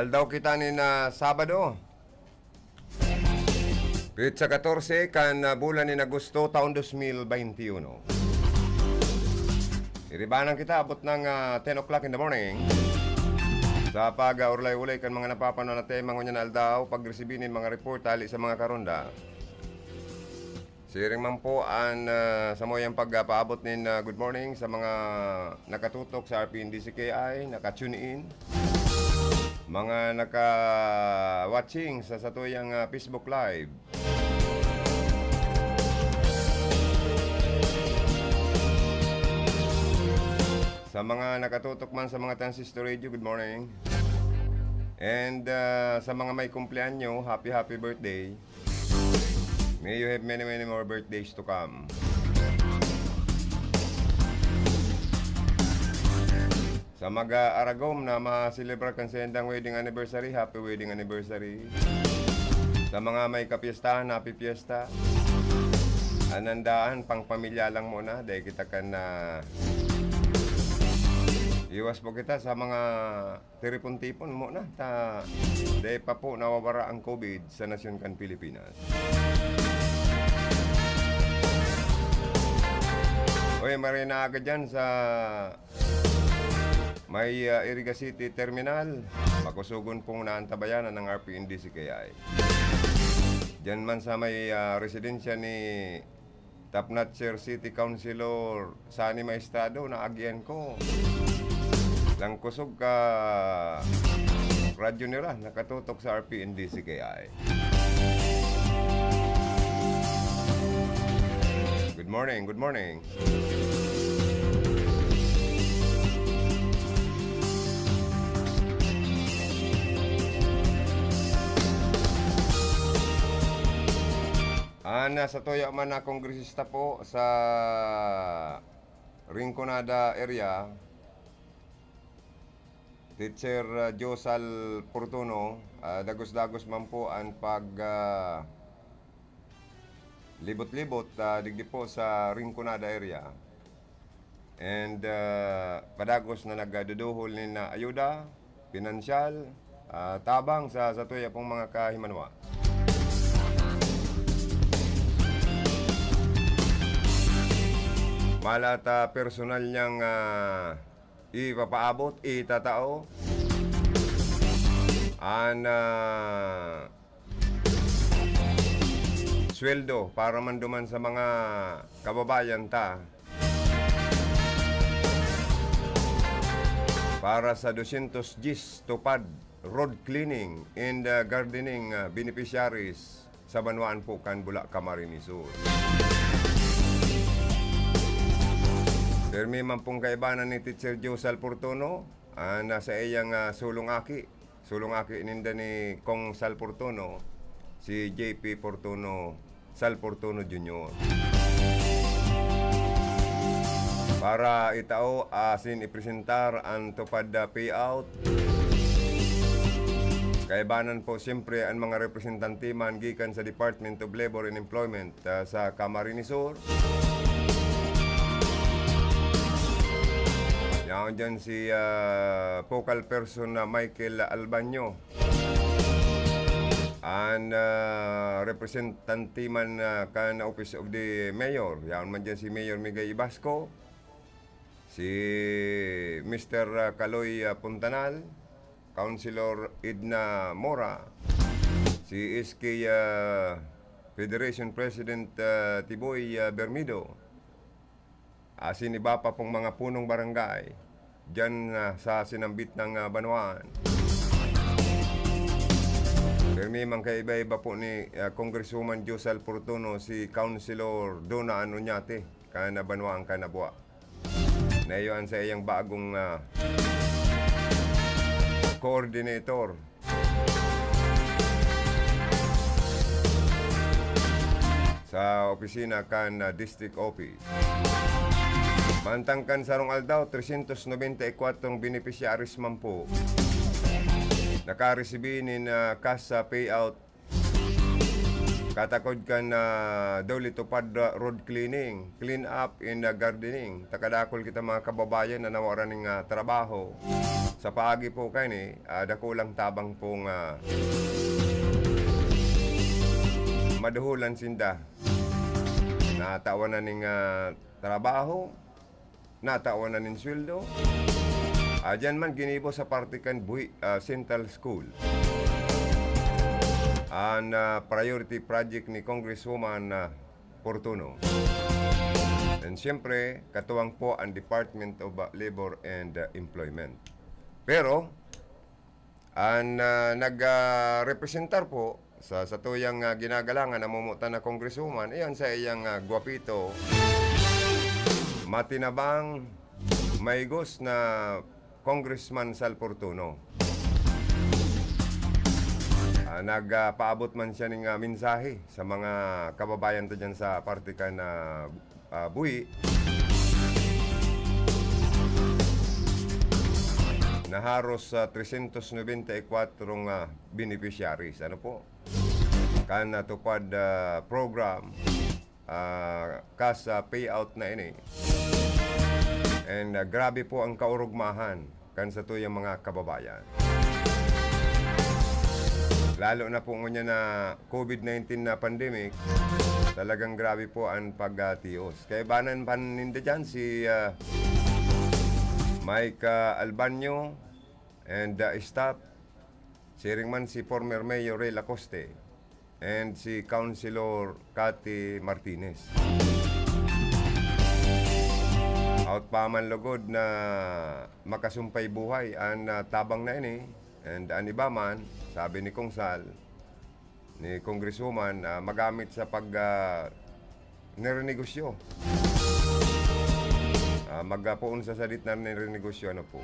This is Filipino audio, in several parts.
Aldaw kita ni na Sabado. Pitsa 14 kan bulan ni Agosto taon 2021. Iribanan kita abot ng 10 o'clock in the morning. Sa pag-urlay-ulay kan mga napapano na tema ngunyan aldaw, pagresibinin mga report tali sa mga karonda. Siring man po ang sa moyang pagpaabot nin good morning sa mga nakatutok sa RPNDCKI, naka-tune in. Mga naka-watching sa satuyang Facebook Live. Sa mga nakatutok man sa mga transistor radio, good morning. And sa mga may kumpleanyo, happy birthday. May you have many more birthdays to come. Sa mag-Aragom na ma-celebrate kan sendang wedding anniversary, happy wedding anniversary. Sa mga may kapiestahan, happy fiesta. Anandaan, pang pamilya lang muna, dahil kita kan iwas po kita sa mga tiripon-tipon muna. Dahil pa po nawawara ang COVID sa nasyon kan Pilipinas. Uy, marina agad dyan sa may Iriga City Terminal. Makusugon pong naantabayanan ng RPNDCKI. Diyan man sa may residensya ni Tapnatcher City Councilor Sani Maestrado na agyan ko. Lang kusog ka radyo nila nakatutok sa RPNDCKI. Good morning, good morning. Nasa toya man na kongresista po sa Rinconada area, Teacher Josal Portuno, dagos-dagos man po ang pag libot-libot digdi po sa Rinconada area. And padagos na nagduduhol ni na ayuda, pinansyal, tabang sa toya pong mga kahimanwa. Malata personal niyang ipapaabot, itatao ang sweldo para manduman sa mga kababayan ta para sa 200 Gs tupad road cleaning and gardening beneficiaries sa Banwaan po kan Bula, Camarines Sur. Permi man pong kaibanan ni Teacher Josal Portuno, nasa iyang sulong-aki ninda ni Kong Sal Portuno, si JP Portuno, Sal Portuno Jr. Para itao asin ipresentar ang tupad payout. Kaibanan po siyempre ang mga representante man gikan sa Department of Labor and Employment sa Camarines Sur. Yan dyan si focal person na Michael Albanyo. Ang representante man kan Office of the Mayor. Yan man dyan si Mayor Miguel Ibasco. Si Mr. Kaloy Puntanal. Councilor Edna Mora. Si SK Federation President Tiboy Bermido. Asin iba pa pong mga punong barangay dyan sa sinambit ng Banwaan. Permi man kaiba-iba po ni Congresswoman Josal Portuno si Councilor Dona Anunyate kana Banwaan Kanabua. Nayon sa iyang bagong coordinator. Sa opisina kan District Office. Mantangkan sarong aldaw, 394 beneficiaries man po. Nakaresibinin cash payout katakod kan na dawli tupad road cleaning, clean up in gardening. Takadakol kita mga kababayan na nawaran ng trabaho. Sa paagi po kayo ni, dakulang tabang pong maduhulan sinda. Natawanan ng trabaho, natawanan ng sweldo. Diyan man ginibo sa Partikan Buhi Central School. Ang priority project ni Congresswoman Portuno. And siyempre, katuwang po ang Department of Labor and Employment. Pero, ang nag-representar po sa tuyang ginagalangan na mumutan na Congresswoman, iyon sa iyang guwapito, matinabang, maigos na Congressman Sal Portuno. Nagpaabot man siya ng mensahe sa mga kababayan to dyan sa Partikan Buhi na haros 394 beneficiaries. Ano po? Kan natupad program kas payout na ini. And grabe po ang kaurugmahan kan sa tuyang mga kababayan. Lalo na po ngayon na COVID-19 na pandemic, talagang grabe po ang pagtios. Kaya banan paninda dyan si Mike Albanyo and staff, sharing man si former Mayor Ray Lacoste and si Councilor Cathy Martinez. Out pa man lugod na makasumpay buhay ang tabang na ini. And ang iba man, sabi ni Kong Sal, ni Congresswoman, magamit sa pag nirenegosyo. Magpuon sa salit na nirenegosyo ano po.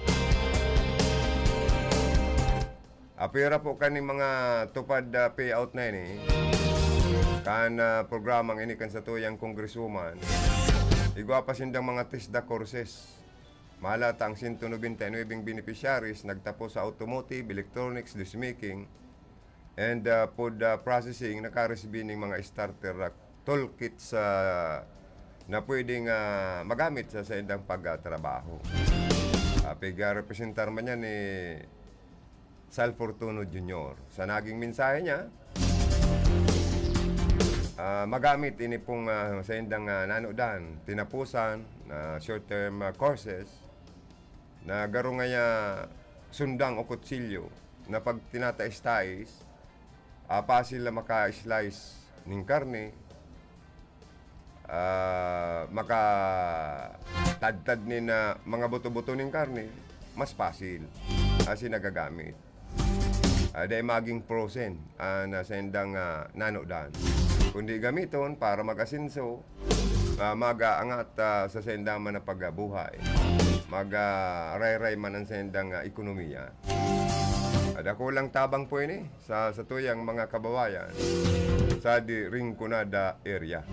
Apira po kani mga tupad payout na ini, kan programang ini kan sa tuyang Congresswoman, igwa pa sindang mga TISDA courses. Mahalata ang 199 beneficiaries nagtapos sa automotive, electronics, dressmaking, and food processing. Nakaresibin ng mga starter toolkits na pwedeng magamit sa indang pagtrabaho. Representar man yan ni Sal Portuno Jr. Sa naging mensahe niya, magamit ini pong sa indang nanodan, tinapusan, short-term courses, na garo ngaya sundang o kutsilyo na pag tinata-slice, pasil na maka-slice ng karne, maka-tadtad ni na mga buto-buto ng karne, mas pasil kasi nagagamit. Dahil maging frozen na sendang nanodan. Kundi gamiton para mag-asinso, mag-aangat sa sendang man na pagbuhay. Mag-ray-ray man ang sendang ekonomiya. Ako lang tabang po ini sa tuyang mga kababayan sa Rinconada area.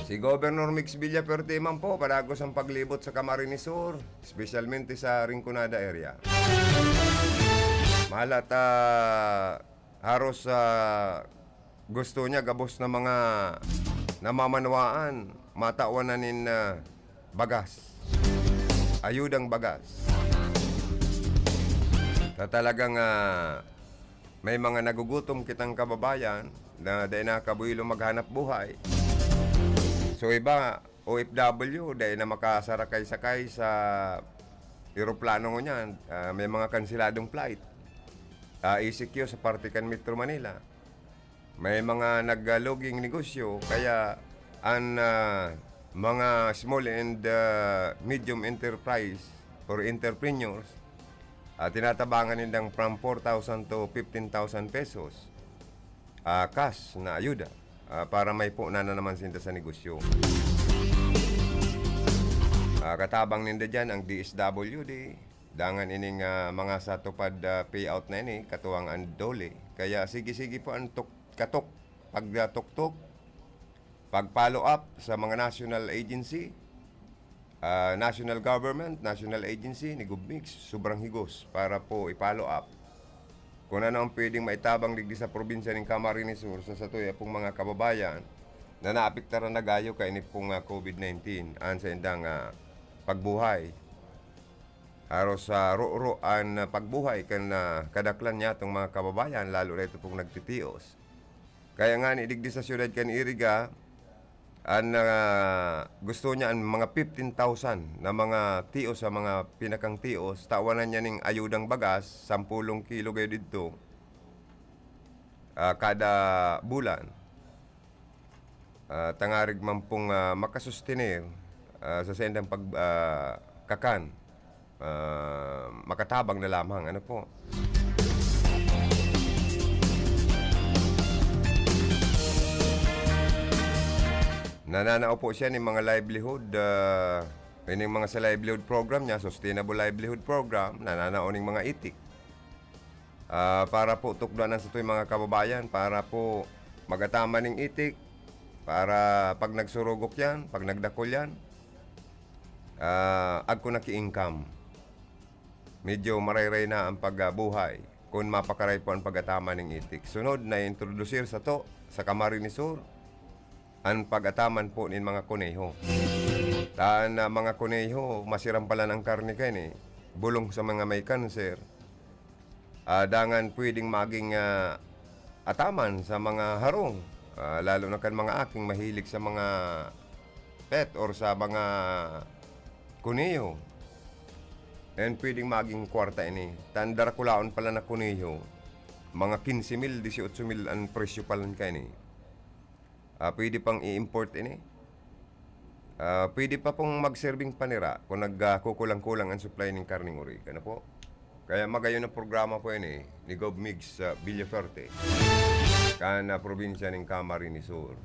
Si Governor Mix Villaperte man po, padagos ang paglibot sa Camarines Sur, espesyalmente sa Rinconada area. Mahalat haros gusto niya gabos na mga namamanwaan, matawanan bagas, ayudang bagas. Talagang may mga nagugutom kitang kababayan na dahil nakabuhilo maghanap buhay. So iba, OFW, dahil na makasarakay-sakay sa eroplano ko niyan, may mga kansiladong flight. ECQ sa Partikan Metro Manila. May mga nag-logging negosyo, kaya ang mga small and medium enterprise or entrepreneurs, tinatabangan nilang from 4,000 to 15,000 pesos cash na ayuda. Para may puna na naman sinta sa negosyo. Katabang ninda dyan ang DSWD, dangan ining mga satupad payout na ini, katuwang ang dole. Kaya sige-sige po ang katok pagtuktok, pag-follow up sa mga national agency, national government, national agency ni Gubmix, sobrang higos para po i-follow up kung ano ang pwedeng maitabang digdi sa probinsya ng Camarines Sur sa satuya pong mga kababayan na naapektaran na gayo kay ni pong COVID-19 an sa indang pagbuhay. Aros sa roan pagbuhay kan kadaklan niya itong mga kababayan, lalo na ito pong nagtitios. Kaya nga ni digdi sa syudad kan Iriga, gusto niya ang mga 15,000 na mga tios sa mga pinakang tios, tawanan niya ning ayudang bagas, 10 kilo kayo dito kada bulan. Tangarig man pong makasustenir sa sendang pagkakan, makatabang na lamang. Ano po? Nananao po siya ng mga livelihood, yung mga sa livelihood program niya, sustainable livelihood program, nananao ng mga itik. Para po tukduanan sa ito'y mga kababayan, para po magatama ng itik, para pag nagsurugok yan, pag nagdakol yan, agko naki-income. Medyo marayray na ang pagbuhay kung mapakaray po ang pagatama ng itik. Sunod na introducer sa to, sa Camarines Sur, ang pag-ataman po ng mga kuneho. Taan na mga kuneho, masiram pala ng karne kayo ni, bulong sa mga may cancer. Dangan pwedeng maging ataman sa mga harong, lalo na kan mga aking mahilig sa mga pet or sa mga kuneho. And pwedeng maging kwarta ini. Tandar kulaon pala na kuneho, mga 15,000, 18,000 ang presyo pala kayo ni. Pwede pang i-import ini. Pwede pa pong mag-serving panira kung nagkukulang-kulang ang supply ng karning uri. Ano po? Kaya magayon na programa po ini ni Gobmix sa Villaferte, kana probinsya ng Camarines Sur.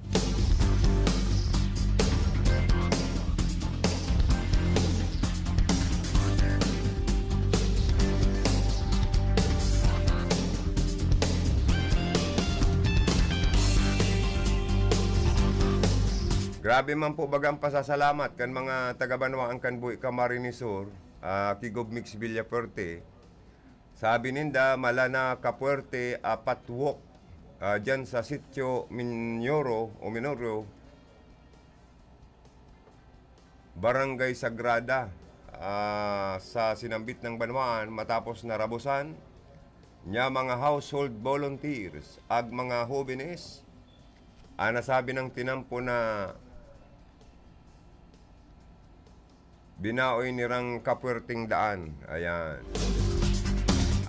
Grabe man po bagang pasasalamat kan mga taga-Banwaan kan buhi Camarines Sur, kay Gobmix Villaferte. Sabi ninda malana kapuerte patwok dyan sa sitio Minorio, Barangay Sagrada, sa sinambit ng Banwaan, matapos narabusan niya mga household volunteers ag mga jóvenes. Nasabi ng tinampo na binaoy nirang kapuerting daan. Ayan.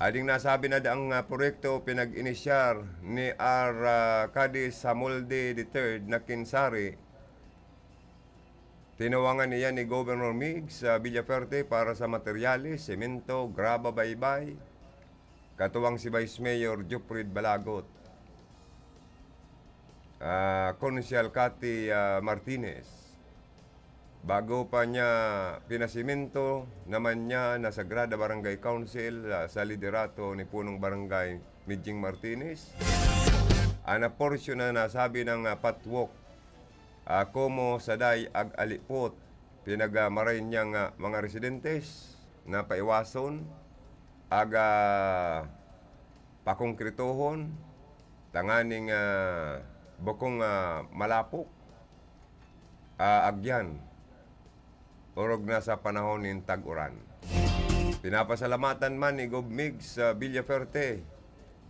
Ading nasabi na daang proyekto pinag-inisyar ni Kadi Samolde III na Kinsari. Tinawangan niya ni Governor Migs sa Villaferte para sa materyales, semento, graba, baybay. Katuwang si Vice Mayor Juprid Balagot. Konsyal Cathy Martinez. Bago pa niya pinasimento naman niya na Sagrada Barangay Council sa liderato ni Punong Barangay Midjing Martinez. Ana porsyon na nasabi ng patwok komo saday ag alipot pinagamaray niyang mga residentes na paiwason aga pakongkretohon tanganing bukong malapok agyan orog na sa panahon ng tag-uran. Pinapasalamatan man ni Gobmix sa Villaferte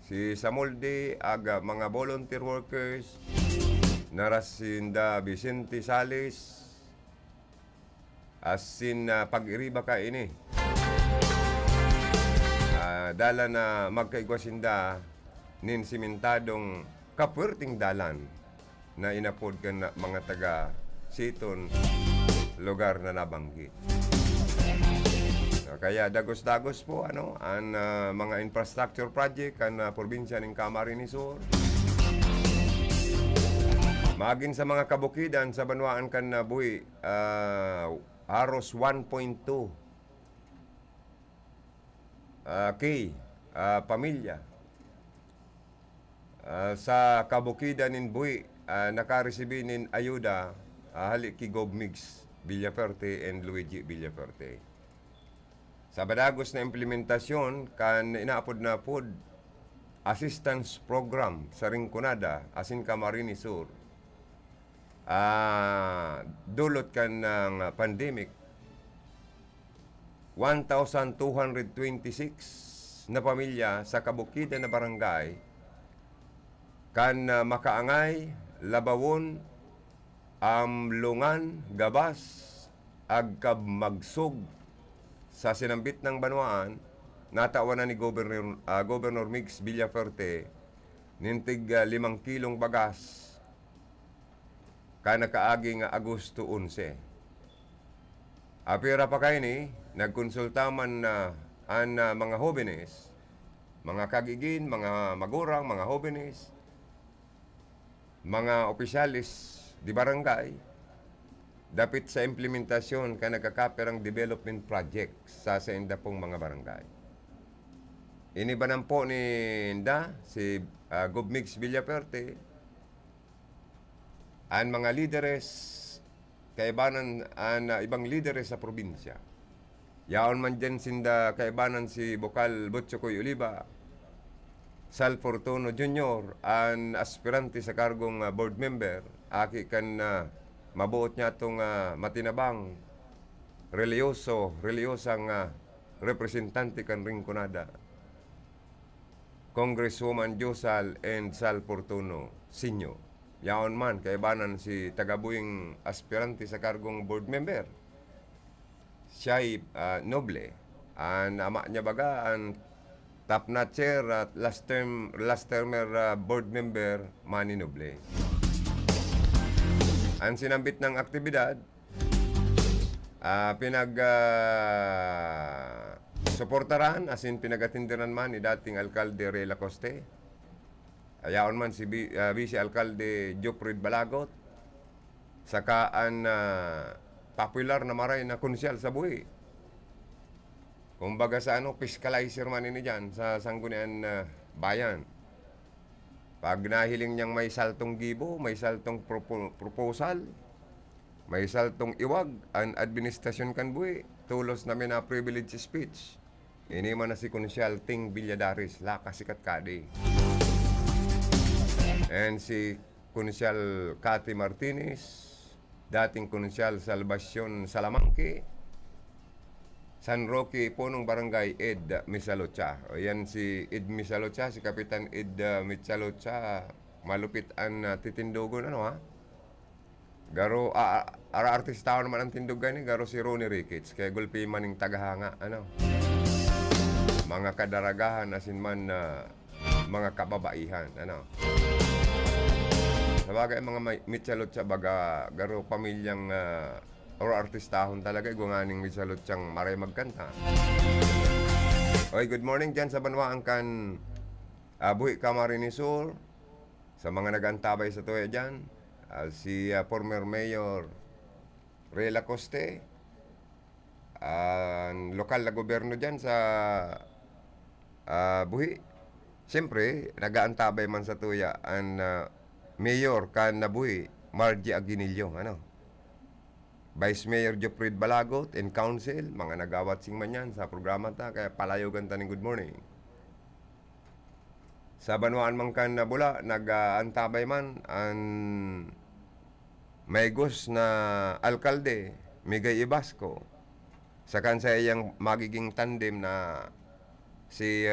si Samolde ag mga volunteer workers Narasinda Vicente Sales asin pag-iriba ka ini. Dala na magkaigwasinda nin simentadong kapuerting dalan na inapod ka na mga taga Siton lugar na nabanggit. Kaya dagos-dagos po ang mga infrastructure project kan probinsya ng Camarines Sur. Maging sa mga kabukidan sa Banwaan kan buhi haros 1.2 pamilya sa kabukidan nin Bui, nakaresibi nin ayuda hali ki Gob Migs Villaferte and Luigi Villaferte. Sa badagos na implementasyon kan inaapod na pod assistance program sa Rinconada asin Camarines Sur. Dulot kan ng pandemic, 1,226 na pamilya sa kabukidan na barangay kan makaangay, labawon, amlungan, gabas, agkab magsug sa sinambit ng banwaan, natawan na ni Governor Migs Villaferte nintig 5 kilong bagas kanakaaging Agosto 11. Apira pa kayo ni, nagkonsultaman na mga hobenes, mga kagigin, mga magurang, mga hobenes, mga opisyalis di barangay, dapit sa implementasyon ka nagkakaperang development project sa inda pong mga barangay. Inibanan po ni Inda, si Gob Migs Villaferte, ang mga lideres, kaibanan ibang lideres sa probinsya. Yaon man dyan sinda kaibanan si Bokal Butchokoy Oliva, Sal Fortuno Jr., ang aspirante sa kargong board member, aki kan mabuot niya itong matinabang, reliyosang representante kan Rinconada, Congresswoman Josal and Sal Fortuno Sr. Yaon man, kaibanan si tagabuing aspirante sa kargong board member. Siya'y noble. Ang ama niya baga, ang top notcher at last termer board member, Manny Noble. Ang sinambit ng aktibidad, suportaran, asin pinagatindiran man ni dating Alkalde Ray Lacoste. Ayaon man si Vice Alkalde Joprid Balagot, saka ang popular na maray na konsyal sa Bui. Kumbaga sa fiscalizer man ini dyan sa sanggunian bayan. Pag nahiling niyang may saltong gibo, may saltong proposal, may saltong iwag, ang administrasyon kan Bui, tulos namin na privilege speech. Ini man na si Konsyal Ting Villadares, lakasikat kadi. And si Konsyal Cathy Martinez, dating Konsyal Salvacion Salamanque, San Roque, punong barangay Ed Misalocha. O yan si Ed Misalocha, si Kapitan Ed Misalocha, malupit ang titindogon, Garo, artista naman ang tindugan ni, garo si Ronnie Ricketts, kaya gulpi maning tagahanga, Mga kadaragahan, asin man mga kababaihan, Sabagay mga mitsalot sa baga, garo pamilyang or artistahon talaga, gunganing mitsalot siyang maray magkanta. Oy, good morning dyan sa Banwaan kan Bui Camarines Sur, sa mga nagantabay sa tuya dyan, si former Mayor Ray Lacoste, lokal na gobyerno dyan sa Bui. Siyempre, nagaantabay man sa tuya ang Mayor kan Bui, Margie Aguinillo, Vice Mayor Joprid Balagot and Council, mga nagawat sing man yan sa programa ta, kaya palayogan ta ng good morning. Sa Banwaan man kan Bula, nag-antabay man ang Maygos na alkalde, Migay Ibasco, sa kansa iyang magiging tandem na si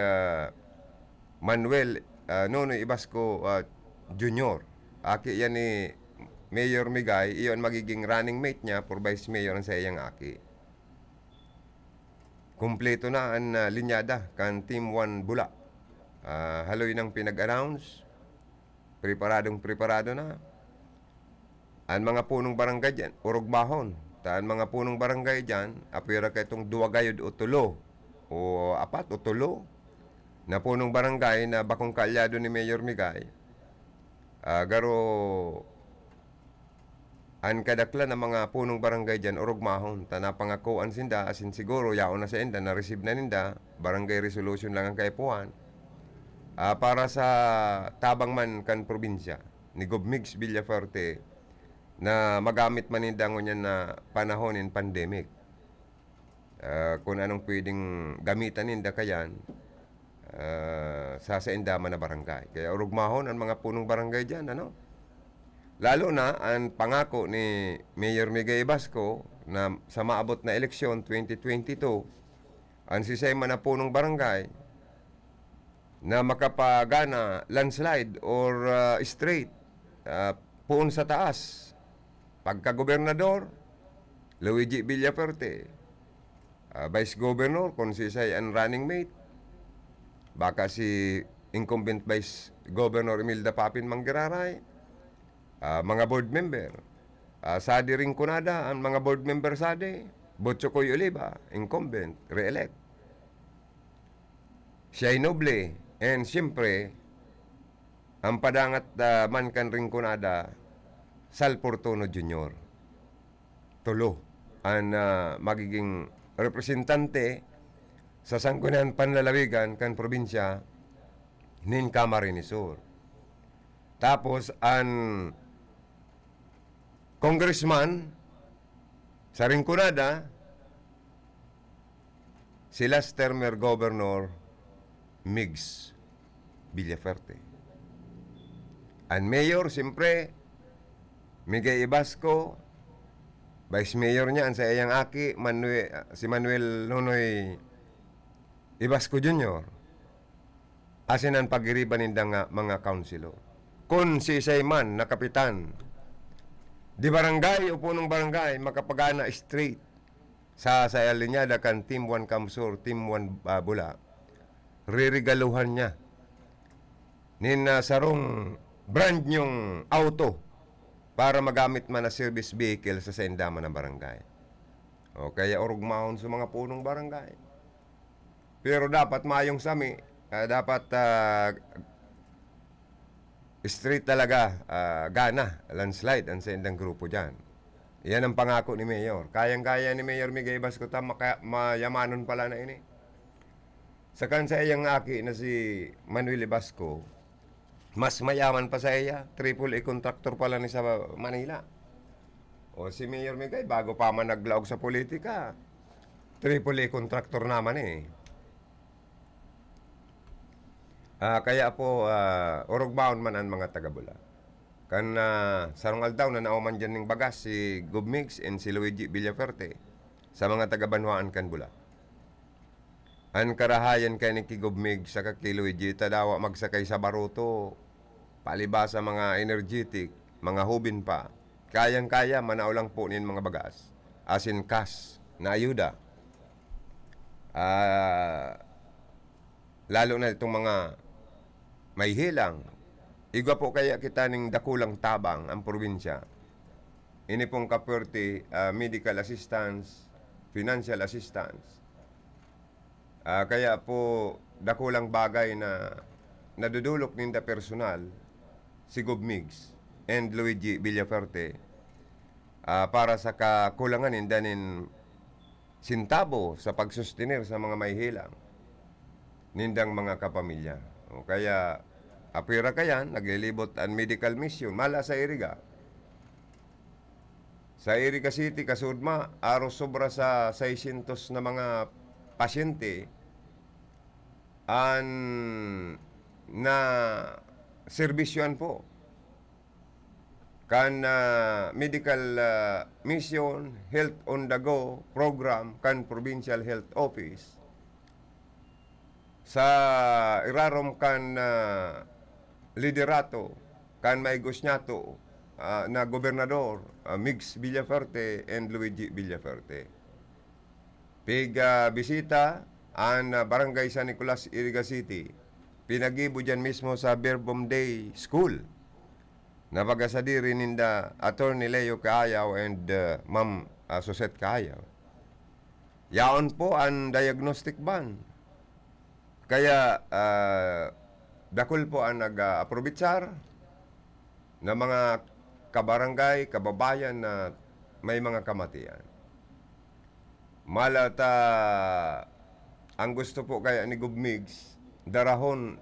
Manuel Nonoy Ibasco Jr. Aki yan ni Mayor Migay, iyon magiging running mate niya for Vice Mayor sa iyang aki. Kumpleto na ang linyada kan Team 1 Bula. Haloy nang pinag-announce, preparado na. Ang mga punong barangay dyan, urugbahon. Ang mga punong barangay dyan, apira ka itong duwagayod o tulo, o apat o tulo, na punong barangay na bakong kalyado ni Mayor Migay. Garo ang kadakla ng mga punong barangay dyan, urugmahon, tanapangakuan sinda, asin siguro, yaon na sa inda, na-receive na ninda, barangay resolution lang ang kaipuan. para sa tabang man kan probinsya ni Gobmigs Villafuerte na magamit man indangon niya na panahon in pandemic. Kung anong pwedeng gamitan ninda kayan sa indaman na barangay. Kaya urugmahon ang mga punong barangay dyan, ano? Lalo na ang pangako ni Mayor Miguel Basco na sa maabot na eleksyon 2022, ang sisay man na punong barangay na makapagana landslide or straight puon sa taas. Pagka-gobernador, Luigi Villafuerte. Vice Governor, kung sisay ang running mate, baka si incumbent Vice Governor Imelda Papin Manggiraray, mga board member, Sadi Rinconada, ang mga board member Sadi, Botchokoy Oliva, incumbent, re-elect. Siya'y noble, and siyempre, ang padangat man kan Rinconada, Sal Portono Jr. Tulo, ang magiging representante sa Sangguniang Panlalawigan kan probinsya nin Camarines Sur. Tapos ang congressman sa Rinconada si last termer governor Migs Villafuerte. Ang mayor siyempre Miguel Ibasco, Vice Mayor niya, ang sa iyang aki, si Manuel Nonoy Ibasco Jr. Asin ang pagiriban nindang mga councilor. Kung si Isayman na kapitan, di barangay o punong barangay, makapagana straight sa linyada kan Team 1 Kamsur, Team 1 Bula, ririgaluhan niya nin sarong brand nyong auto para magamit man na service vehicle sa sendaman ng barangay. O kaya urugmahon sa mga punong barangay. Pero dapat mayong sami, dapat straight talaga, gana, landslide ang sendang grupo dyan. Yan ang pangako ni Mayor. Kayang-kaya ni Mayor Miguel Basco, mayamanon pala na ini. Sa kansa iyang aki na si Manuel Basco, mas mayaman pa sa iya, AAA contractor pala ni sa Manila. O si Mayor Miguel, bago pa man naglaog sa politika, AAA contractor naman eh. Kaya po, urugbaon man ang mga taga-Bula. Kan sarong aldaw na nauman dyan ng bagas si Gobmigs and si Luigi Villafuerte sa mga taga-Banwaan kan Bula. Ang karahayan kay ni Gobmigs sa kay Luigi, tadawa magsakay sa baruto, palibasa mga energetic, mga hubin pa. Kayang-kaya, manao lang po nin mga bagas. Asin cash na ayuda. Lalo na itong mga may hilang. Igwa po kaya kita ning dakulang tabang ang probinsya. Ini pong kapwerte, medical assistance, financial assistance. Kaya po dakulang bagay na nadudulok ninda personal si Gobmigs and Luigi Villafuerte para sa kakulangan ninda nin sintabo sa pagsustenir sa mga may hilang nindang mga kapamilya. O kaya apira kayan, naglilibot ang medical mission, mala sa Iriga. Sa Iriga City, Kasudma, aros sobra sa 600 na mga pasyente na serbisyon po. Kan medical mission, health on the go program, kan provincial health office, sa irarom kan liderato, kan maigos nyato na gobernador, Migs Villafuerte and Luigi Villafuerte. Bisita ang barangay San Nicolas, Iriga City, pinagibo dyan mismo sa Verbum Day School, na pagasadiri ninda Attorney Leo Kaayaw and Ma'am Suset Kaayaw. Yaon po ang diagnostic ban. Kaya dakul po ang nag-aprobitsar na mga kabarangay, kababayan na may mga kamatian. Malata ang gusto po kaya ni Gobmigs, darahon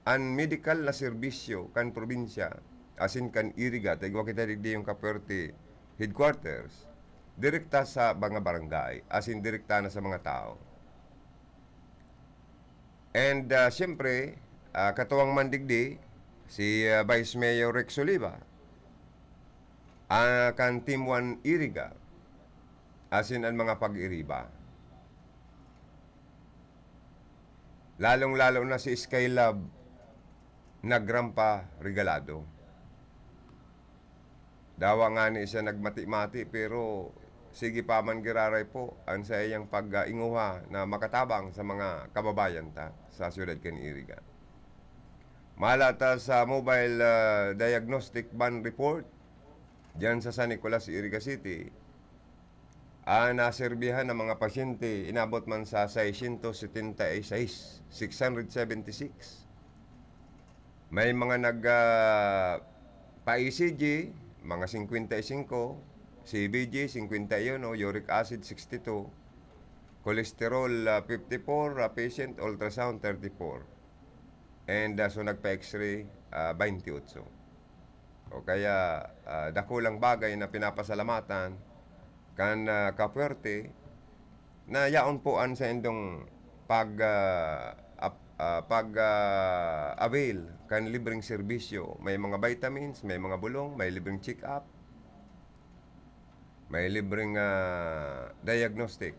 ang medical na serbisyo kan probinsya, asin kan iriga, tagwa kita digdi yung Kapuerte headquarters, direkta sa mga barangay, asin direkta na sa mga tao. And siyempre, katuwang mandigdi, si Vice Mayor Rex Oliva, kan Team 1 Iriga, asin ang mga pag-iriba. Lalong-lalo na si Skylab nagrampa regalado. Dawa nga ni siya nagmati-mati pero sige pa man giraray po ang sa iyang pag-inguha na makatabang sa mga kababayan ta sa siyudad kan Iriga. Malata sa mobile diagnostic van report diyan sa San Nicolas, Iriga City, naserbihan ng mga pasyente inabot man sa 676. May mga pa-ECG, mga 55, CBG 51, uric acid 62, cholesterol 54, patient ultrasound 34, and so nagpa-x-ray 28. O kaya dakulang bagay na pinapasalamatan kan Kapuerte na yaon po an sa indong avail kan libreng serbisyo. May mga vitamins, may mga bulong, may libreng check-up, may libreng diagnostic.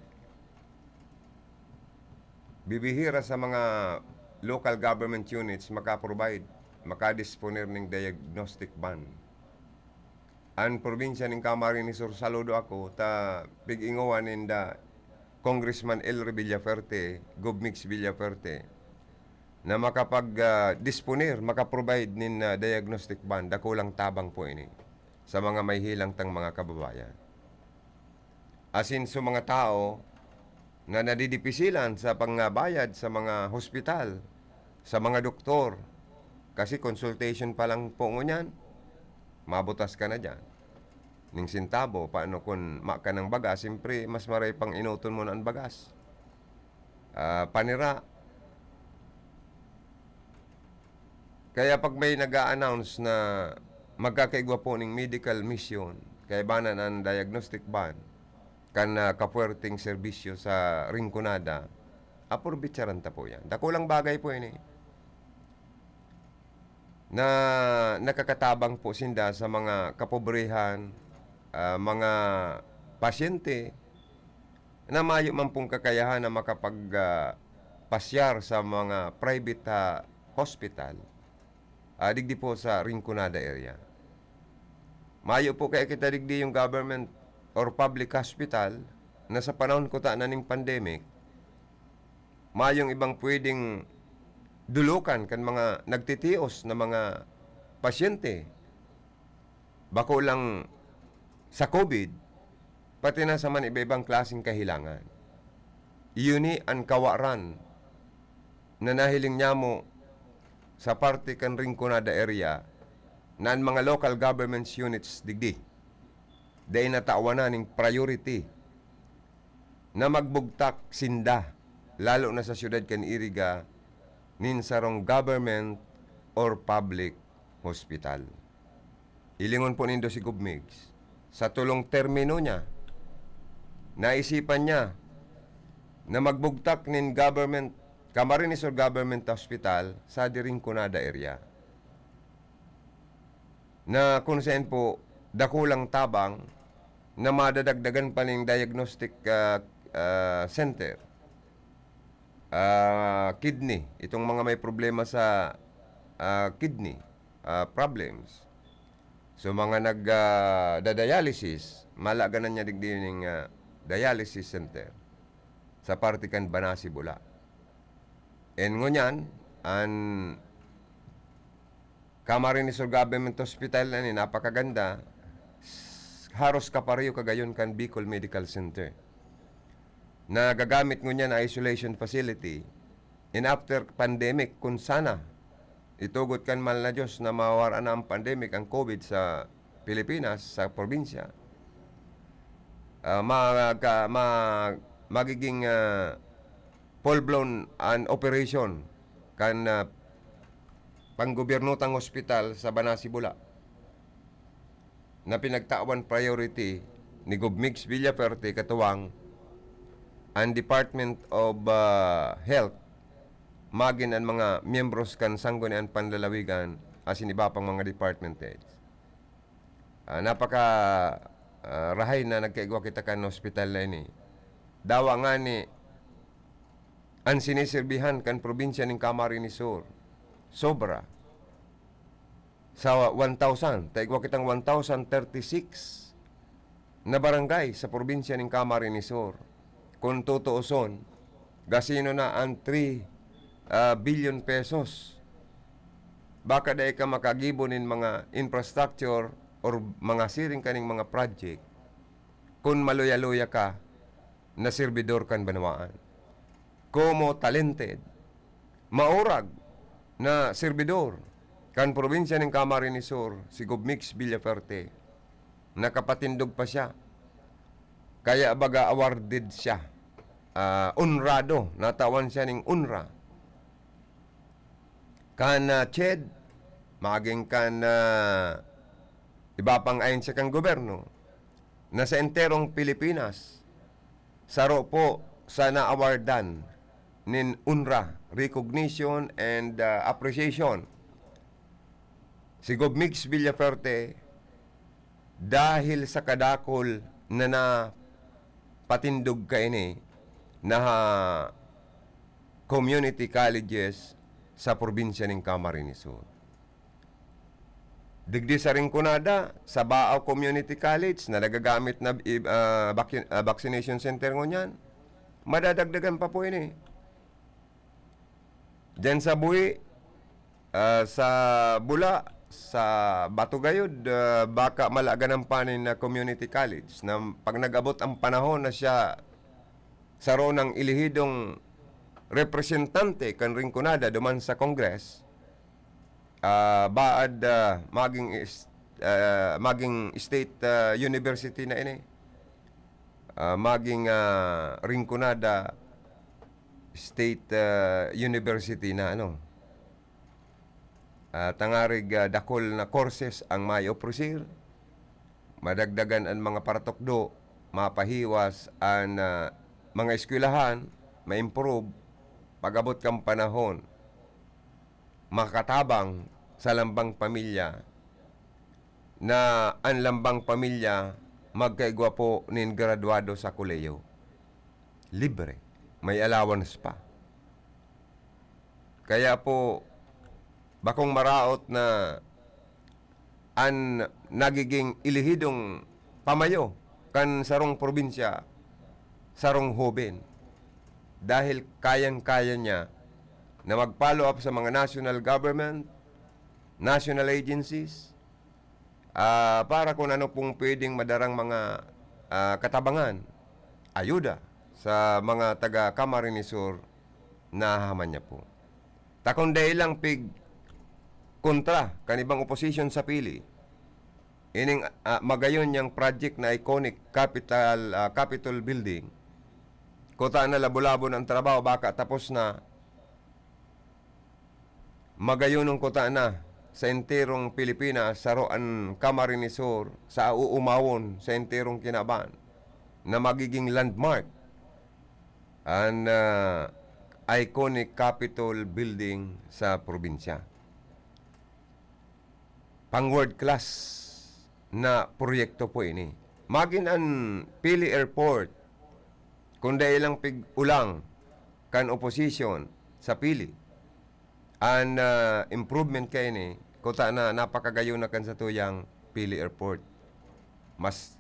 Bibihira sa mga local government units makaprovide, makadisponer ng diagnostic van. Ang probinsya ng Camarines Sur, saludo ako, ta pig-inguan ninda Congressman Elry Villaferte, Gubmix Villaferte, na makapag-disponer, makaprovide nin diagnostic van, dakulang tabang po ini sa mga may hilang tang mga kababayan. Asin sa mga tao na nadidipisilan sa pangbayad sa mga hospital, sa mga doktor, kasi consultation pa lang po ngunyan, mabutas ka na dyan. Ning sintabo, paano kung maka ng bagas, siyempre mas maray pang inuton mo na ang bagas. Panira. Kaya pag may nag-a-announce na magkakaigwa po ng medical mission, kaya banan ang diagnostic van, kan kapuerting serbisyo sa Rinconada, apurbitsaran ta po yan. Dakulang bagay po ini na nakakatabang po sinda sa mga kapobrehan, mga pasyente na mayo man pong kakayahan na makapag-pasyar sa mga private hospital, digdi po sa Rinconada area. Mayo po kaya kita digdi yung government or public hospital na sa panahon ko ta na ng pandemic, mayong ibang pwedeng dulukan kan mga nagtitios na mga pasyente. Bako lang sa COVID, pati na sa man iba-ibang klaseng kahilangan. Iyon ang kawaran na nahiling niya mo sa parte kan Rinconada area na ang mga local government units digdi. Dahil natawa na ng priority na magbugtak sinda, lalo na sa siyudad kan Iriga, ninsarong government or public hospital. Ilingon po nindo si Gubmix, sa tulong termino niya, naisipan niya na magbugtak nin government, Camarines or government hospital sa Rinconada area. Na kung saan po, dakulang tabang na madadagdagan pa ng diagnostic center, kidney, itong mga may problema sa kidney problems. So mga nagda-dialysis, malaganan niya digdi ng dialysis center sa parte kan Banasi, Bula. And ngunyan, ang Camarines Sur Government Hospital na ni napakaganda, haros kapareho kagayon kan Bicol Medical Center, na gagamit ngunyan na isolation facility. And after pandemic, kung sana itugot kan mal na Diyos na mawara na ang pandemic, ang COVID sa Pilipinas, sa probinsya, magiging full-blown an operation kan panggobernutang ospital sa Banasibula na pinagtawan priority ni Gobmix Villaferte katuwang ang Department of Health magin ang mga miyembros kan sanggunian panlalawigan asin iba pang mga department heads. Napaka rahay na nagkaigwa kita kan hospital na ini. Dawa nga ni ang sinisirbihan kan probinsya ng Camarines Sur. Sobra. Sa 1,000. Taigwa kitang 1,036 na barangay sa probinsya ng Camarines Sur. Kung tutuuson, gasino na ang 3 billion pesos. Baka dahil ka makagibonin mga infrastructure or mga siring kaning mga project kung maluya-luya ka na servidor kan banawaan. Como talented, maurag na servidor kan probinsya ng Camarines Sur, si Gobmix Villaferte, nakapatindog pa siya. Kaya baga awarded siya. Unrado, natawan siya ng unra. Kan Ched, maging kan iba pang ayon sa kang gobyerno, na sa enterong Pilipinas, saro po sa na-awardan nin UNRA, recognition and appreciation. Si Gobmix Villaferte, dahil sa kadakol na patindog ka ini na community colleges sa probinsya ng Camarines Sur. Digdi sa Rinconada, sa Baaw Community College na nagagamit na vaccination center ngunyan, madadagdagan pa po ini. Diyan sa Bui, sa Bula, sa Batugayod, baka malagan ng panin na community college na pag nag-abot ang panahon na siya saro ng ilihidong representante kan Rinconada duman sa Congress, baad maging state university na ini, maging Rinconada State University na tangarig dakol na courses ang may oprosir, madagdagan ang mga paratokdo, mapahiwas ang mga eskwelahan, ma-improve, pag-abot kang panahon, makatabang sa lambang pamilya, na ang lambang pamilya magkaigwa po nin graduado sa koleyo. Libre. May allowance pa. Kaya po, bakong maraot na ang nagiging ilihidong pamayo kan sarong probinsya, sarong hoben. Dahil kayang-kaya niya na mag-follow up sa mga national government, national agencies, para kung ano pong pwedeng madarang mga katabangan, ayuda sa mga taga Camarines Sur na haman niya po. Takong dahil lang pig kontra kanibang opposition sa pili, ining magayon niyang project na iconic Capitol Building, kota na labo-labo ng trabaho, baka tapos na, magayon ng kota na sa enterong Pilipinas, saroan Camarines Sur, sa uumawon sa enterong Kinaban, na magiging landmark ang iconic Capitol Building sa probinsya. Pang world class na proyekto po ini. Magin ang Pili Airport, kung dahil lang pig-ulang kan opposition sa Pili, ang improvement kayo ni, kuta na napakagayon na kan sa tuyang Pili Airport. Mas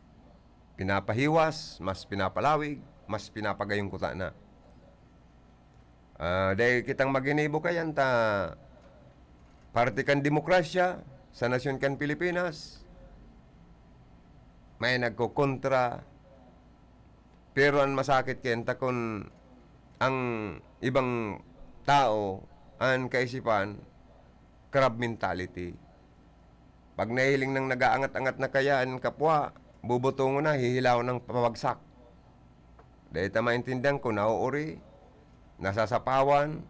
pinapahiwas, mas pinapalawig, mas pinapagayong kuta na. Dahil kitang maginibo kayan ta parte kan demokrasya sa nasyon kan Pilipinas, may nagkukontra, pero ang masakit kayan ta kung ang ibang tao ang kaisipan crab mentality. Pag nahiling ng nagaangat-angat na kaya ang kapwa, bubutungo na, hihilaw ng pabagsak. Dahil ta maintindihan kung nauuri, nasasapawan,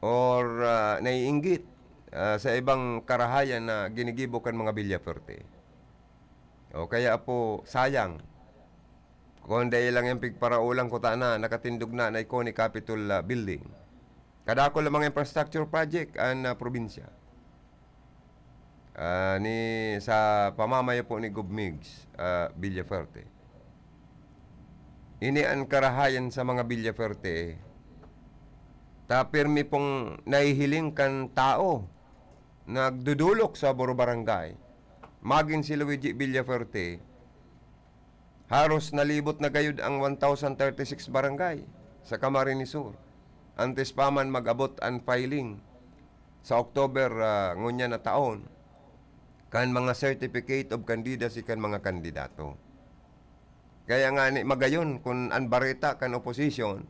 or naiinggit sa ibang karahayan na ginigibo kan mga Villaferte. O kaya po, sayang. Kung dahil lang yung pigparaulang ko na nakatindog na iconic Capitol building. Kadako lamang infrastructure project ang probinsya. Sa pamamayo po ni Gubmigs, Villaferte. Ini ang karahayan sa mga Villaferte. Pirmi pong nahihiling kan tao nagdudulok sa Boro Barangay. Maging si Luigi Villaferte, haros nalibot na gayud ang 1,036 barangay sa Camarines Sur. Antes pa man mag-abot ang filing sa October ngunya na taon kan mga certificate of candidacy kan mga kandidato. Kaya nga ni magayon kung ang bareta kan opposition,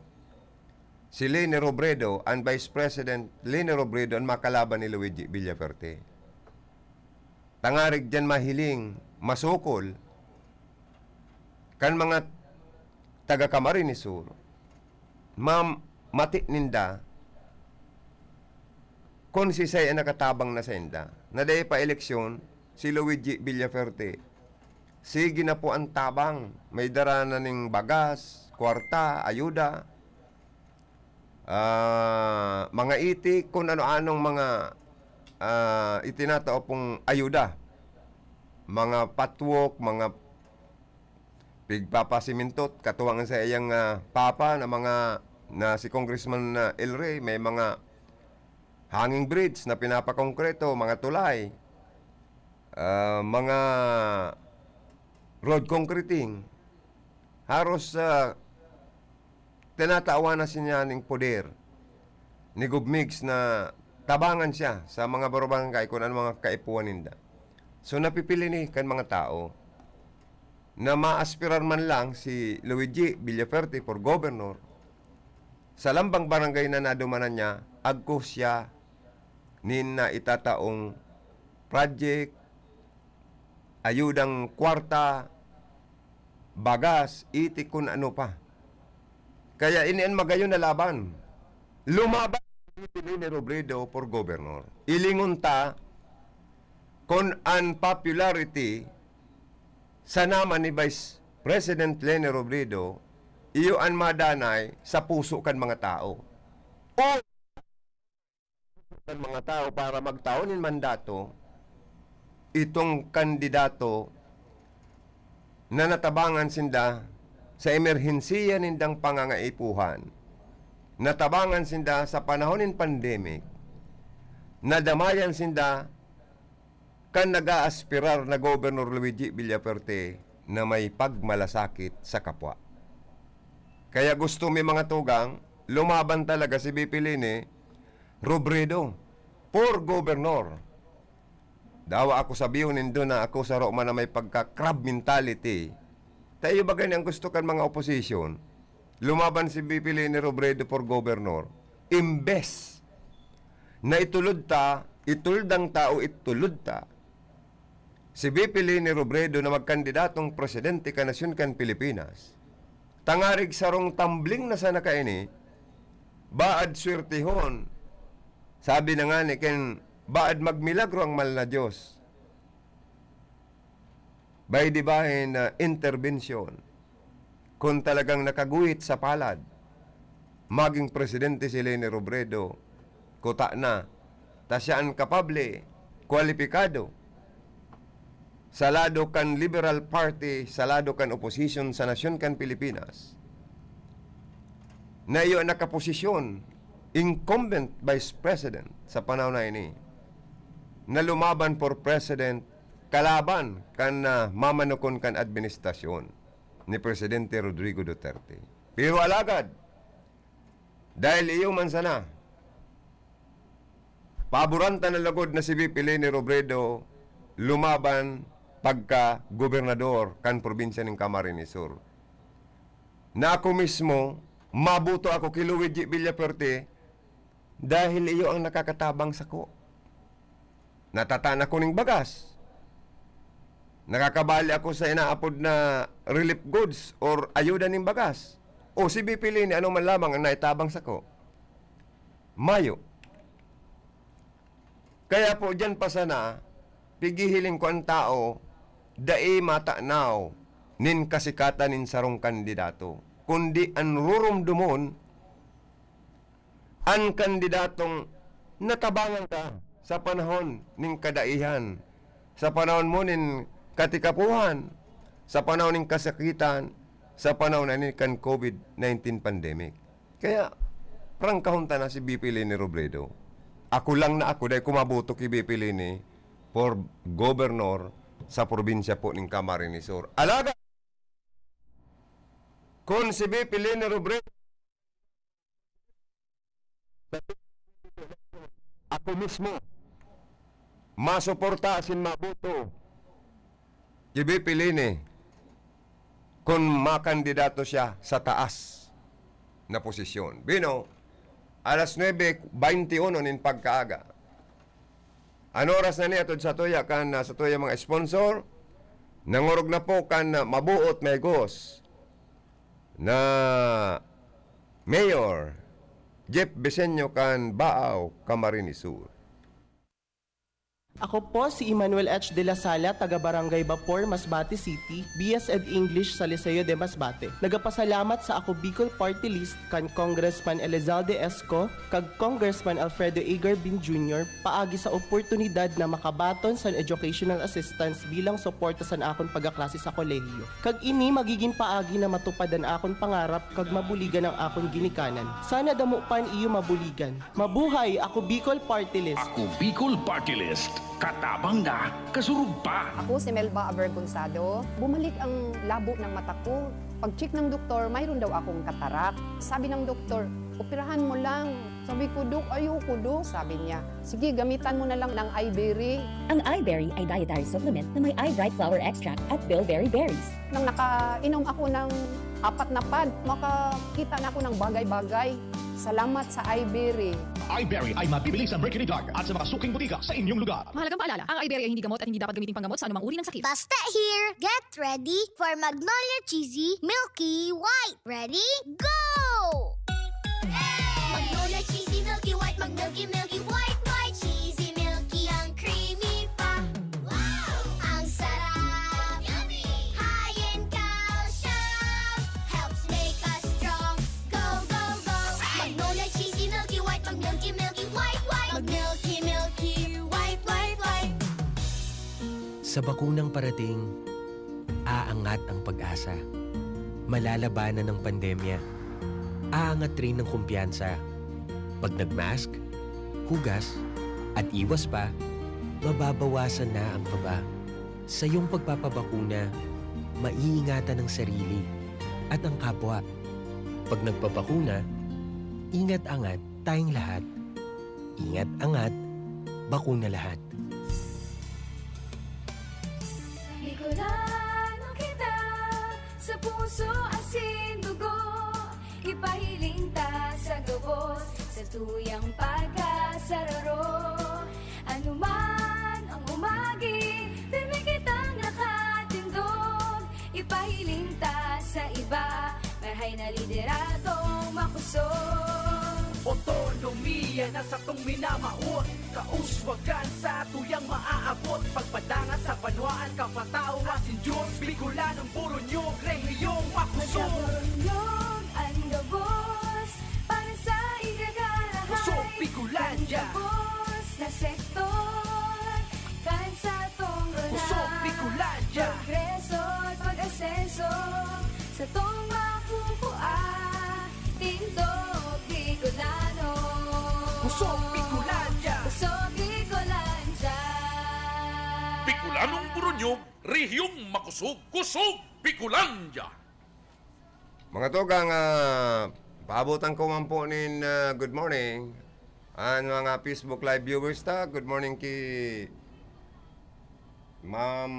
si Leni Robredo, ang Vice President Leni Robredo, ang makalaban ni Luigi Villaferte. Tangarig dyan mahiling, masukol, kan mga taga Camarines Sur, mati ninda, kung si Say ang nakatabang na senda, na dahil pa eleksyon, si Luigi Villaferte, sige na po ang tabang, may daranan ng bagas, kwarta, ayuda, mga itik, kung ano-anong mga itinatao pong ayuda, mga patwok, mga pigpapasimintot, katuwangan sa iyang papa na mga na si Congressman El Rey, may mga hanging bridge na pinapakongkreto, mga tulay, mga road concreting, haros tinatawa na siya ng poder ni Gubmigs na tabangan siya sa mga barangay kung ano mga kaipuan ninda. So napipili ni kan mga tao na maaspirar man lang si Luigi Villaferte for governor sa lambang barangay na nadumanan niya, agko siya nin na itataong project, ayudang kwarta, bagas, itik kung ano pa. Kaya inian magayon na laban. Lumaban ni Robredo for governor. Ilingon ta kung unpopularity sa naman ni Vice President Leni Robredo, iyo ang madanay sa puso kan mga tao. O kan mga tao para magtaon ng mandato, itong kandidato na natabangan sinda sa emerhensiya nindang pangangaipuhan, natabangan sinda sa panahon ng pandemic, nadamayan sinda kan nag-aaspirar na Governor Luigi Villaferte na may pagmalasakit sa kapwa. Kaya gusto may mga tugang, lumaban talaga si VP Leni Robredo for governor. Dawa ako sabihin nindo na ako sa Roma na may pagka-crab mentality. Tayo ba ganyan gusto kan mga opposition? Lumaban si VP Leni Robredo for governor. Imbes na itulod ta, ituldang tao itulod ta. Si VP Leni Robredo na magkandidatong presidente ka nasyon kan Pilipinas. Tangarig sarong tumbling na sana kaini, baad swertihon. Sabi na nga ni Ken, baad magmilagro ang mahal na Diyos. By divine intervention, kung talagang nakaguhit sa palad, maging presidente si Leni Robredo, kuta na, ta siya ang kapable, kwalipikado, salado kan Liberal Party, salado kan opposition sa nasyon kan Pilipinas, na iyo nakaposisyon, incumbent Vice President sa panahon na ini, na lumaban for President, kalaban kan mamanukon kan administrasyon ni Presidente Rodrigo Duterte. Pero alagad, dahil iyo man sana, paboranta na lagod na si VP Leni Robredo lumaban pagka gobernador kan probinsya ng Camarines Sur. Na ako mismo, mabuto ako kay Luigi Villaferte dahil iyo ang nakakatabang sako. Natatana ko ng bagas. Nakakabali ako sa inaapod na relief goods or ayuda ng bagas. O si VP Leni, ano man lamang ang naitabang sako? Mayo. Kaya po dyan pa sana, pigihiling ko ang tao, dai matanaw, nin kasikatan nin sarong kandidato. Kundi ang rurumdumon, ang kandidatong natabangan ka sa panahon ning kadaihan, sa panahon mo nin katikapuhan, sa panahon ning kasakitan, sa panahon na nin kan COVID-19 pandemic. Kaya, prangkahunta na si BP Leni Robredo. Ako lang na ako, dahil kumabuto kay BP Leni for governor sa probinsya po ng Camarines Sur. Alaga! Kung si BP Leni Robredo, ako mismo, masuporta asin mabuto kay BP Leni kung makandidato siya sa taas na posisyon. Bino, alas 9:21 nin pagkaaga. Ano oras na niya tod sa tuya kan sa tuya mga sponsor? Nangurog na po kan mabuot may gos na Mayor Jeff Besenyo kan Baaw, Camarines Sur. Ako po si Emmanuel H. de la Sala, taga Barangay Bapor, Masbate City, BS Ed English sa Liceo de Masbate. Nagapasalamat sa ako Bicol Party List kan Congressman Elizalde Esco kag Congressman Alfredo Egar Bin Jr. paagi sa oportunidad na makabaton sa educational assistance bilang suporta sa akon pagaklase sa kolehiyo. Kag ini magiging paagi na matupad ang akon pangarap kag mabuligan ang akon ginikanan. Sana damo pan iyo mabuligan. Mabuhay ako Bicol Party List. Ako Bicol Party List. Katabang na, kasurug pa. Ako si Melba Avergonzado. Bumalik ang labo ng mata ko. Pag-check ng doktor, mayroon daw akong katarak. Sabi ng doktor, operahan mo lang. Sabi ko, Dok, ayoko, Dok. Sabi niya, sige, gamitan mo na lang ng iBerry. Ang iBerry ay dietary supplement na may iBright Flower Extract at Bilberry Berries. Nang nakainom ako ng 4 na pad, makakita na ako ng bagay-bagay. Salamat sa iBerry. iBerry ay mabibili sa Mercury Drug at sa mga suking butika sa inyong lugar. Mahalagang paalala, ang iBerry ay hindi gamot at hindi dapat gamitin panggamot sa anumang uri ng sakit. Basta here, get ready for Magnolia Cheesy Milky White. Ready? Go! Magnolia Cheesy Milky White, Milky White, White, Cheesy Milky, ang creamy pa. Wow! Ang sarap! Yummy! High in calcium, helps make us strong. Go, go, go! Magnolia Cheesy Milky White, Milky White, White, Milky White, White, White. Sa bakunang parating, aangat ang pag-asa. Malalabanan ng pandemya. Aangat rin ng kumpiyansa. Pag nagmask, hugas, at iwas pa, mababawasan na ang kaba. Sa iyong pagpapabakuna, maiingatan ang sarili at ang kapwa. Pag nagpabakuna, ingat-angat tayong lahat. Ingat-angat, bakuna lahat. Bicolano kita, sa puso asin dugo, ipahiling ta sa gabos, sa tuyang pagkasararo. Ano man ang umagi, pirmi kitang nakatindog, ipahiling ta sa iba, marhay na lideradong makusog. Otonomiya na sa tong minamahot, kauswagan sa tuyang maaabot, pagpadangat sa banwaan, kapatawa sin Diyos, Bicolanong puro nyog, rehiyong makusog. Nagabulong ang gabos, para sa igagarahay. Kusog, Bicolandia. Gabos na sektor, kahit sa tong rola. Kusog, Bicolandia. Progreso at pag-asenso, sa tong mapupua, tindog Bicolano. Kusog, Bicolandia. Kusog, Bicolandia. Bicolanong Buronyog, rehiyong makusog, kusog, Bicolandia. Mga togang, paabotan ko man po nin good morning. Ang mga Facebook Live viewers ta, good morning kay Ma'am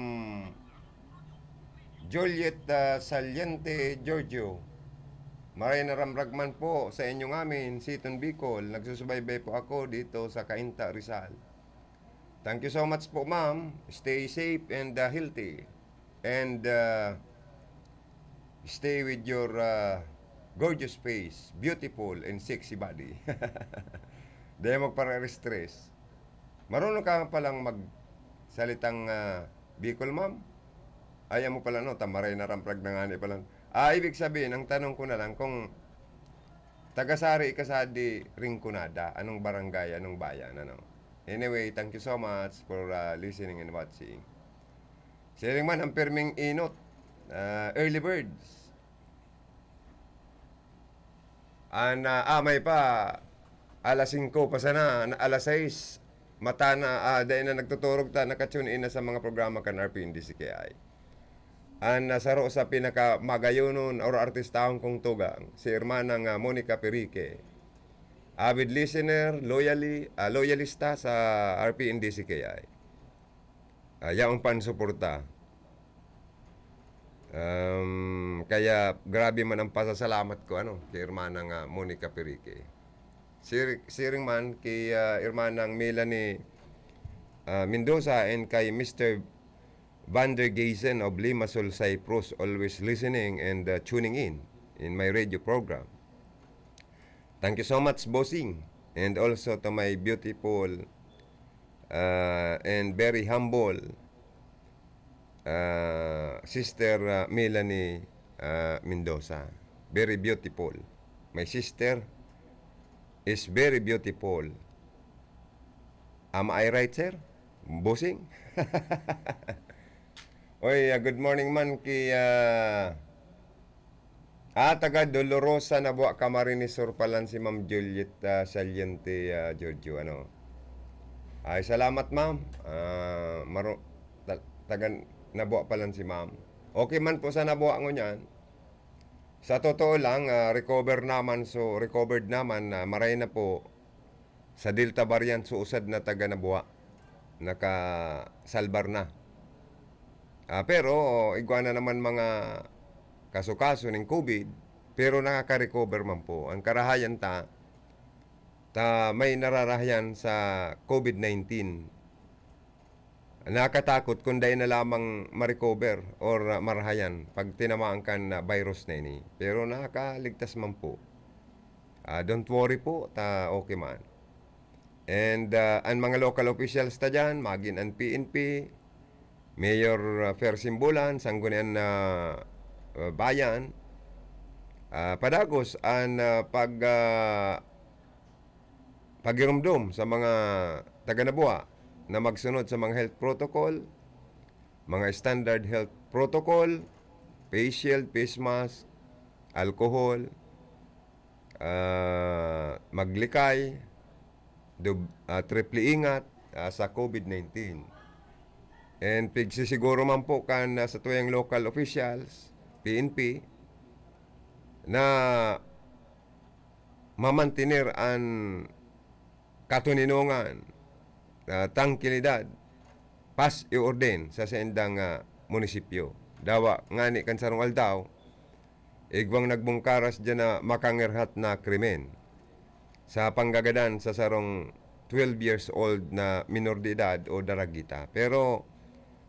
Juliet Saliente Giorgio. Maray na ramragman po sa inyong amin, Siton Bicol. Nagsusubaybay po ako dito sa Cainta, Rizal. Thank you so much po, ma'am. Stay safe and healthy. And stay with your gorgeous face, beautiful and sexy body. Dahil magpare-stress. Marunong ka palang magsalitang Bicol, ma'am? Ayaw mo pala, no? Tamaray na ramprag na nga ni pala. Ibig sabihin, ang tanong ko na lang, kung taga-Sari Ikasadi Rinconada, anong barangay, anong bayan, ano? Anyway, thank you so much for listening and watching. Sharing man ang perming inot, early birds. May pa, alas 5 pa sana, alas 6, mata na, dahil na nagtuturog ta, nakatune in na sa mga programa kan RPNDCKI. Nasaro sa pinaka magayonon or artistahon kong tugang, si Hermanang Monica Perique. Avid listener, loyalista sa RPNDCKI. Yaong pansuporta. Kaya grabe man ang pasasalamat ko kay Hermanang Monica Perique. Siring man kay Hermanang Melanie Mendoza and kay Mr. Van der Geysen of Limassol, Cyprus, always listening and tuning in my radio program. Thank you so much, bossing. And also to my beautiful and very humble sister Melanie Mendoza. Very beautiful. My sister is very beautiful. Am I right, sir? Bossing? Oy, good morning man kay taga Dolorosa na buwa Camarinesor palan si Ma'am Juliet Saliente Giorgio, Ay, salamat, ma'am. Taga nabuwa palan si ma'am. Okay man po sa nabuwa ngo niyan. Sa totoo lang, recovered naman, maray na po sa Delta variant suusad na taga nabuwa. Nakasalbar na. Pero iguana naman mga kaso-kaso ng COVID, pero nakaka-recover man po. Ang karahayan ta may nararahayan sa COVID-19. Nakakatakot kung dahil na lamang ma-recover or marahayan pag tinamaan kan na virus na ini. Pero nakakaligtas man po. Don't worry po, okay man. And ang mga local officials ta dyan, magin ang PNP, Mayor Fer Simbulan, Sanggunian Bayan, padagos ang pagirumdum sa mga taga-Nabuwa na magsunod sa mga health protocol, mga standard health protocol, face shield, face mask, alcohol, maglikay, triple ingat sa COVID-19. And pigsisiguro man po kan sa tuyang local officials, PNP, na mamantinir ang katuninungan, tangkilidad, pas iorden sa sendang munisipyo. Dawa ngani kan sarong aldaw, igwang nagbungkaras dyan na makangirhat na krimen sa panggagadan sa sarong 12 years old na minor de edad o daragita. Pero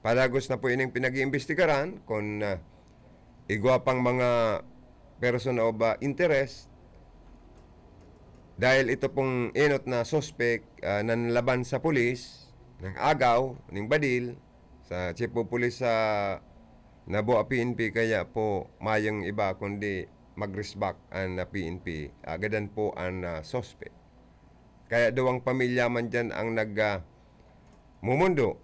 padagos na po ining pinag-iimbestigaran kung igwa pang mga person of interest dahil ito pong inot na suspect nanlaban sa pulis ng agaw, ng badil sa chief of police sa Nabuwa PNP, kaya po mayang iba kundi mag-resback ang PNP agadan po ang suspect. Kaya duwang pamilya man dyan ang mumundo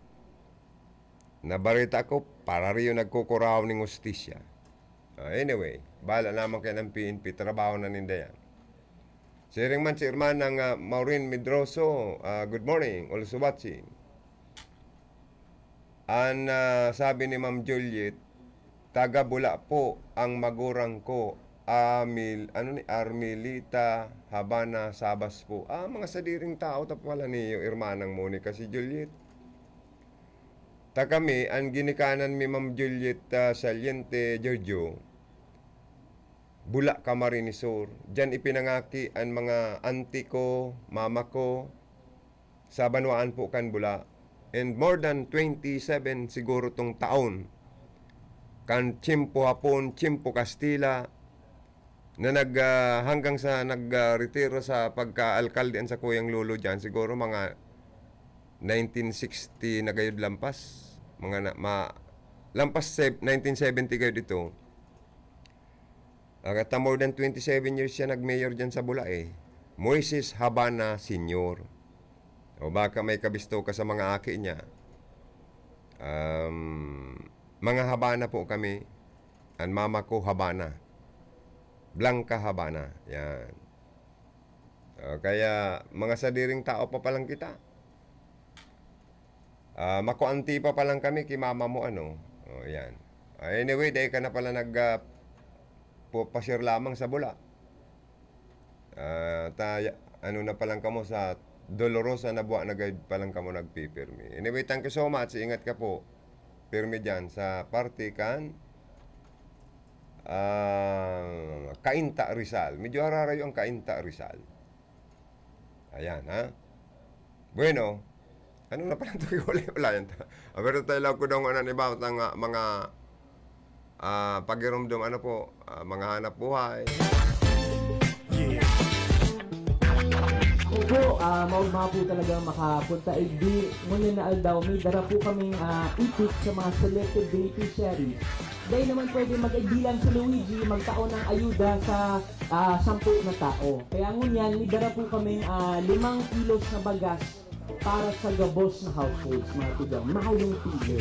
na barita ko para riyo nagkukuraw ng hustisya. Anyway, bahala naman kayo ng PNP, trabaho na ninda yan. Sharing man si Irman ng Maureen Medroso, good morning, also watching. Sabi ni Ma'am Juliet, taga Bula po ang magurang ko, Armilita Habana Sabas po. Mga sadiring tao tapos niyo Irmanang Monica si Juliet. Kami, ang ginikanan mi Ma'am Juliet Saliente Giorgio, Bula Camarinesor. Diyan ipinangaki ang mga auntie ko, mama ko, sa Banwaan po kan Bula. And more than 27 siguro tong taon, kan Chimpo Hapon, Chimpo Castilla, na hanggang sa nag-retiro sa pagka-alkalde sa Kuyang Lolo dyan, siguro mga 1960 na gayud lampas. Lampas 1970 gayud ito. Kata more than 27 years siya nag-mayor dyan sa Bula eh. Moises Habana Sr. O baka may kabisto ka sa mga aki niya. Mga Habana po kami. Ang mama ko Habana. Blanca Habana. Yan. Kaya mga sadiring tao pa palang kita. Makuanti pa palang kami kay mama mo ano. Yan. Anyway, dahil ka na pala pasir lamang sa Bula. Ano na palang kamo sa Dolorosa na buwa na guide palang kamo nagpipirmi. Anyway, thank you so much. Ingat ka po. Pirmi dyan sa party kan Cainta Rizal. Medyo hararayo ang Cainta Rizal. Ayan, ha? Bueno, ano na palang ito? Wala yan. Pero tayo lang ko daw about ang mga pagirumdum, ano po, mga hanap buhay. Opo, maugma po talaga makapunta. Di ngunit na aldaw, may dara po kaming ipit sa mga selected beneficiaries. Dahil naman pwede mag-igbilan si Luigi, magtaon ng ayuda sa 10 na tao. Kaya ngunyan, may dara po kaming 5 kilos na bagas para sa gabos na households, mga tugang. Mahalong pili.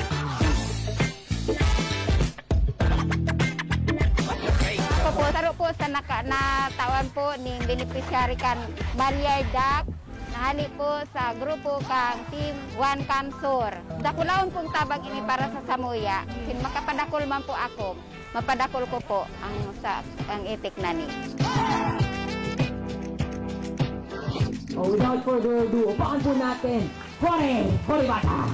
Po, taro po sa natawan po ni beneficiary kan Balyardak. Nahali po sa grupo kang Team One Cansur. Dakulaon pong tabag ini para sa Samuya. Sin makapadakol man po ako, mapadakol ko po ang itik na ni. Without further ado, upakan po natin. Hore! Hore bata!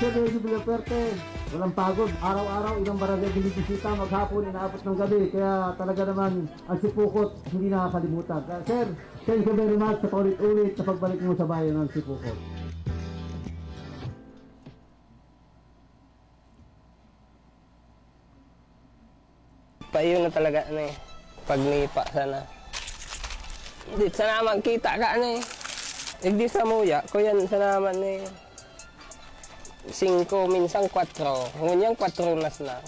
Sir Reggie Villaperte, walang pagod. Araw-araw, ilang barangay binibisita, maghapon, inaabot ng gabi. Kaya talaga naman, ang Sipukot, hindi nakakalimutan. Sir, thank you very much sa paulit-ulit sa pagbalik mo sa bayan ng Sipukot. Payo na talaga pagnipa sana. Hindi sana magkita ka Hindi sa muya, kuyan sana naman 5, minsan 4. Ngunyan 4 nas na.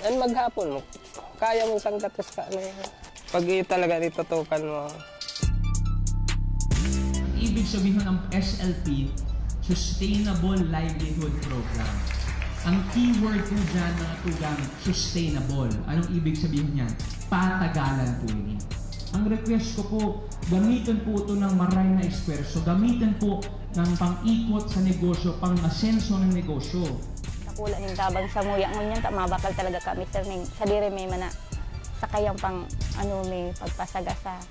Yan maghapon mo. Kaya mong sangkatas ka Pag talaga itutukan mo. Ibig sabihin ng SLP, Sustainable Livelihood Program. Ang keyword po dyan, mga tugang, sustainable. Anong ibig sabihin niyan? Patagalan po yun. Ang request ko po, gamitin po ito ng maray na esperso. Gamitin po ng pang-ikot sa negosyo, pang-asenso ng negosyo. Nakula ng tabang sa muya ngunyan, mabakal talaga kami sa dire may mana sa kayang may pagpasagasa.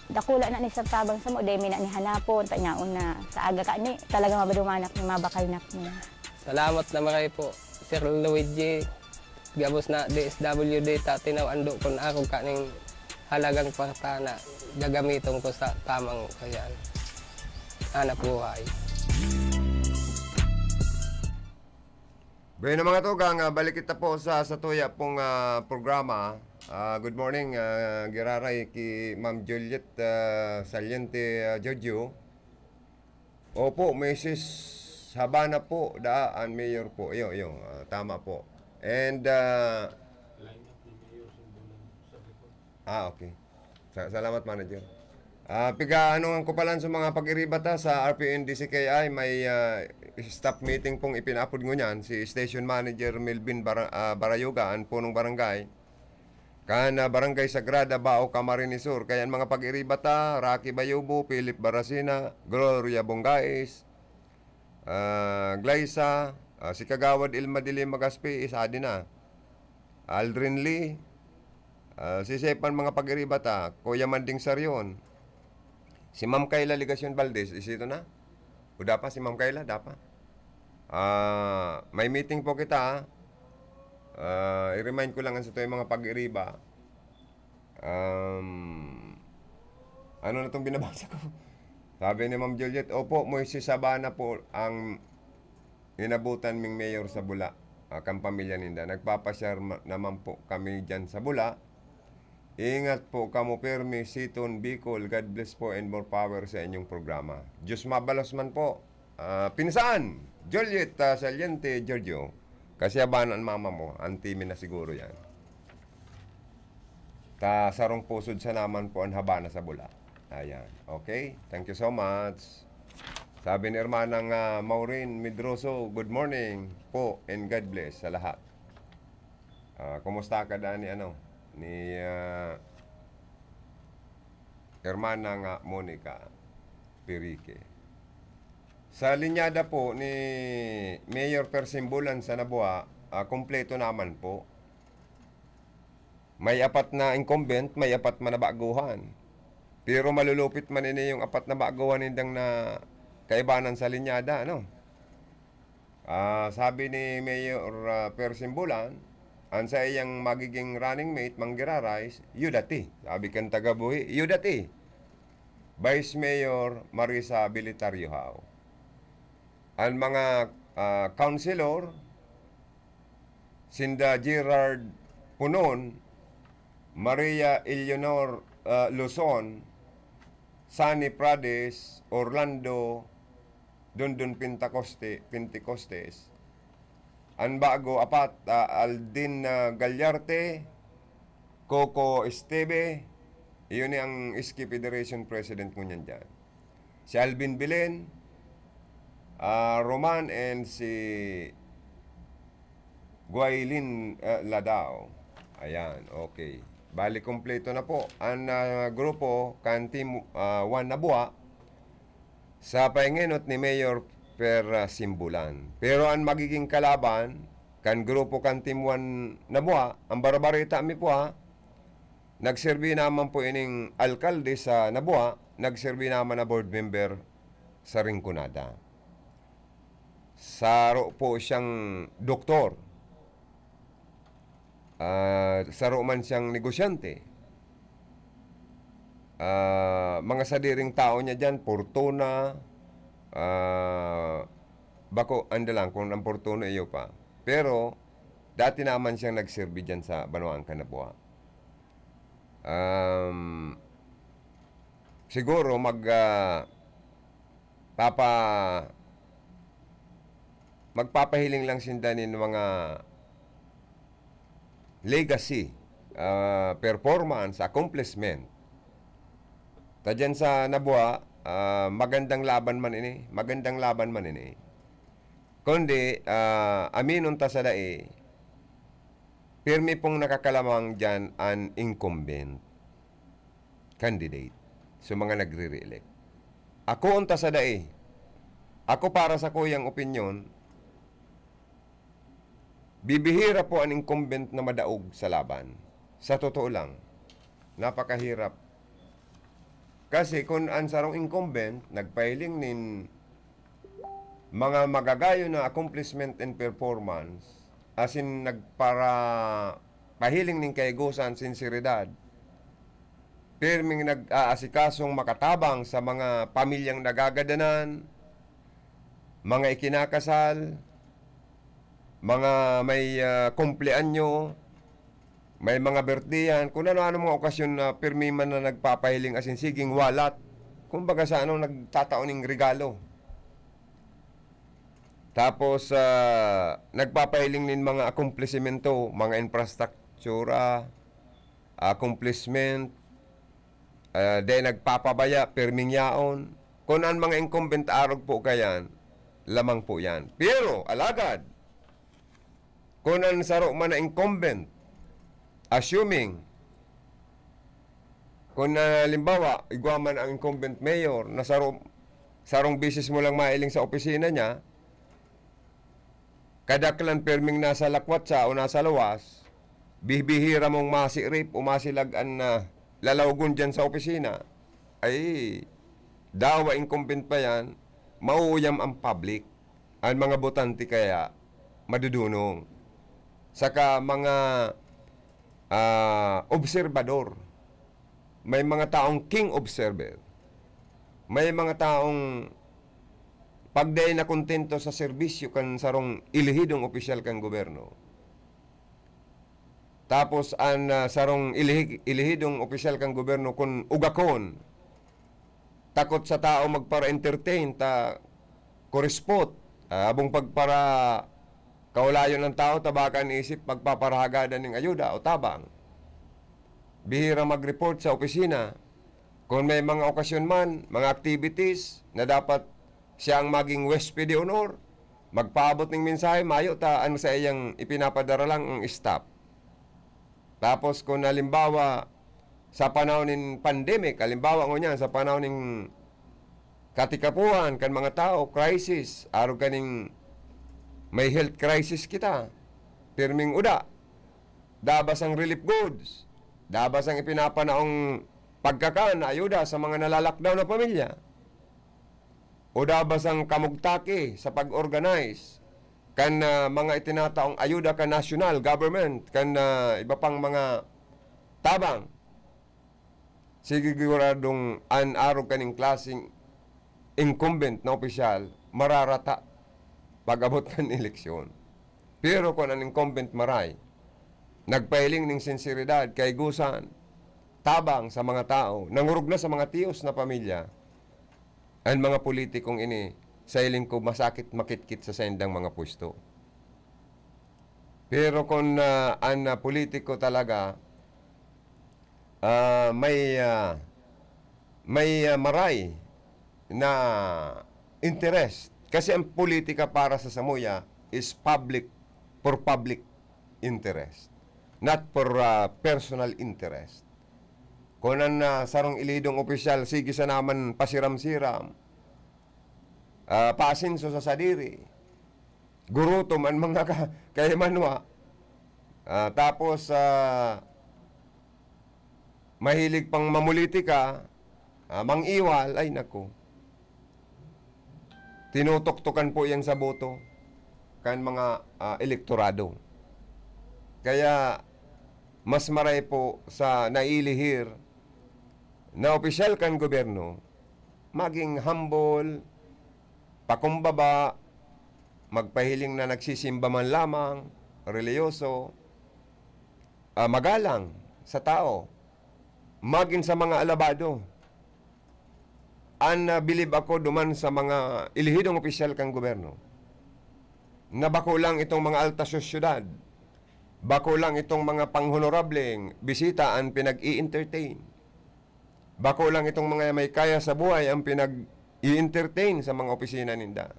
Dakula na ni sa tabang sa mo, dahil may na ni hanapon, tanyaon na sa aga ka ni, talaga mabadumanak ni mabakal nak niya. Salamat na maray po, Sir Luigi. Gabos na DSWD, tinaw-ando ko na ako kaning halagang kwarta na gagamiton ko sa tamang hanap buhay. Bueno mga tugang, balik kita po sa tuya pong programa. Good morning, giraray ki Ma'am Juliet Saliente Giorgio. Opo, Mrs. Habana po, daan mayor po. Yung tama po. And okay. Salamat, manager. Ang kupalan sa mga pag-iribata sa RPNDCKI, may staff meeting pong ipinapod ngunyan si Station Manager Melvin Barayoga, ang punong barangay. Barangay Sagrada, Bao, Camarines Sur. Kaya mga pag-iribata, Rocky Bayubo, Philip Barasina, Gloria Bongais, Glyza, si Kagawad Ilma Dilim Magaspi, isa din na. Aldrin Lee, si Sepan mga pag-iribata, Kuya Manding Sarion, si Ma'am Kayla Ligasyon Valdez, isito na? O dapa si Ma'am Kayla, dapa? May meeting po kita, i-remind ko lang sa ito yung mga pag-iriba. Ano na itong binabasa ko? Sabi ni Ma'am Juliet, opo, Moises Habana po ang inabutan ming mayor sa Bula, kang pamilya ninda. Nagpapasyar naman po kami dyan sa Bula. Ingat po kamo permi, Siton, Bicol. God bless po and more power sa inyong programa. Diyos mabalos man po. Pinsan, Juliet Saliente, Giorgio. Kasi abanan mama mo, antimin na siguro yan. Sarong pusod sa naman po ang habana sa bula. Ayan, okay? Thank you so much. Sabi ni Hermanang Maureen Medroso, good morning po and God bless sa lahat. Kumusta ka ni Hermanang Monica Pirique. Sa linyada po ni Mayor Persimbulan sa Nabua, kompleto naman po. May 4 na incumbent, may 4 man na baguhan. Pero malulupit man ini yung 4 na baguhan hindang na kaibanan sa linyada, ano? Sabi ni Mayor Persimbulan, ang sa iyang magiging running mate, Manggirarais, Yudati. Sabi kan tagabuhi, Yudati. Vice Mayor Marisa Bilitario Hao. Ang mga councilor, Sinda Gerard Punon, Maria Eleanor Luzon, Sani Prades, Orlando Dundun Pentecostes. Ang bago 4, Aldin Galyarte, Coco Esteve, iyon ang Iski Federation President ko niyan dyan. Si Alvin Belen, Roman, and si Guaylin Ladao. Ayan, okay. Bali, kompleto na po ang grupo kan Team 1 Nabua sa paingenot ni Mayor Persimbulan. Pero ang magiging kalaban kan grupo kan Team 1 Nabua, ang Barbarita mi po nagserbi naman po ining alkalde sa Nabua, nagserbi naman na board member sa Rinconada. Saro po siyang doktor. Saro man siyang negosyante. Mga sadiring tao niya dyan, Fortuna, bako, andalang kung ang Fortuna iyo pa. Pero, dati naman siyang nagserbi dyan sa Banuang Kanabua. Siguro magpapahiling lang sindanin mga legacy, performance, accomplishment. Tadyan sa Nabua, magandang laban man ini. Kundi, aminon ta sa dae, pirmi pong nakakalamang dyan ang incumbent candidate. So, mga nagre-re-elect. Ako unta sa dae. Ako para sa kuyang opinyon, bibihira po ang incumbent na madaog sa laban. Sa totoo lang, napakahirap. Kasi kung ang sarong incumbent, nagpahiling nin mga magagayo na accomplishment and performance, asin nagpara pahiling nin kaigusan, sinseridad, pirming nag-aasikasong makatabang sa mga pamilyang nagagadanan, mga ikinakasal, mga may kumpleanyo, may mga birthdayan, kung ano-ano mga okasyon na pirmi man na nagpapahiling asin siging walat, kumbaga sa anong nagtataoning regalo. Tapos, nagpapahiling din mga accomplishmento, mga infrastruktura, accomplishment, then nagpapabaya, pirming yaon. Kung ang mga incumbent arog po kayan, lamang po yan. Pero, alagad, kung ang saro man na incumbent, assuming, kung halimbawa, igwaman ang incumbent mayor na sarong bisis mo lang mailing sa opisina niya, kadaklan perming nasa lakwat sa o nasa lawas, bihira mong masirip o masilagan na lalawgon dyan sa opisina, ay dawa incumbent pa yan, mauuyam ang public, ang mga botante kaya madudunong. Saka mga obserbador, may mga taong king observer, may mga taong pagday na kontento sa serbisyo kan sarong ilihidong opisyal kan gobyerno, Tapos an sarong ilihidong opisyal kang gobyerno kun ugakon. Takot sa tao magpara-entertain ta korespot. Abong pagpara kaulayon ng tao tabakan isip pagpaparahagadan ng ayuda o tabang. Bihira mag-report sa opisina. Kung may mga okasyon man, mga activities na dapat siyang maging huésped de honor, magpaabot ng mensahe, mayo ta ano sa iyang ipinapadara lang ang staff. Tapos kung halimbawa sa panahon ng pandemic, halimbawa niya sa panahon ng katikapuhan kan mga tao, crisis, araw kaning may health crisis kita, pirming uda, dabas ang relief goods, dabas ang ipinapanaong pagkakaan, ayuda sa mga nalalakdaw na pamilya, o dabas ang kamugtaki sa pag-organize kan mga itinataong ayuda kan national government, kan iba pang mga tabang. Siguradong an-araw kaning klaseng incumbent na opisyal, mararata pag-abot kan eleksyon. Pero kung ang incumbent maray, nagpailing ng sinseridad, kaigusan, tabang sa mga tao, nangurog na sa mga tiyos na pamilya, ang mga politikong ini, sa iling ko masakit makitkit sa sendang mga pwesto. Pero kung ang politiko talaga may maray na interest, kasi ang politika para sa Samuya is for public interest, not for personal interest. Kung ang sarong ilidong opisyal, sige sa naman pasiram-siram, paasinso sa sadiri, gurutom ang mga kayamanwa, tapos mahilig pang mamulitika, mangiwal, ay nako. Tinutoktokan po yan sa boto kan mga elektorado. Kaya mas maray po sa nailihir na opisyal kan gobyerno, maging humble, pakumbaba, magpahiling na nagsisimba man lamang, reliyoso, magalang sa tao, maging sa mga alabado. Bilib ako duman sa mga ilihidong opisyal kang gobyerno, na bako lang itong mga alta sosyudad, bako lang itong mga panghonorableng bisita ang pinag-i-entertain, bako lang itong mga may kaya sa buhay ang pinag-i-entertain sa mga opisina ninda.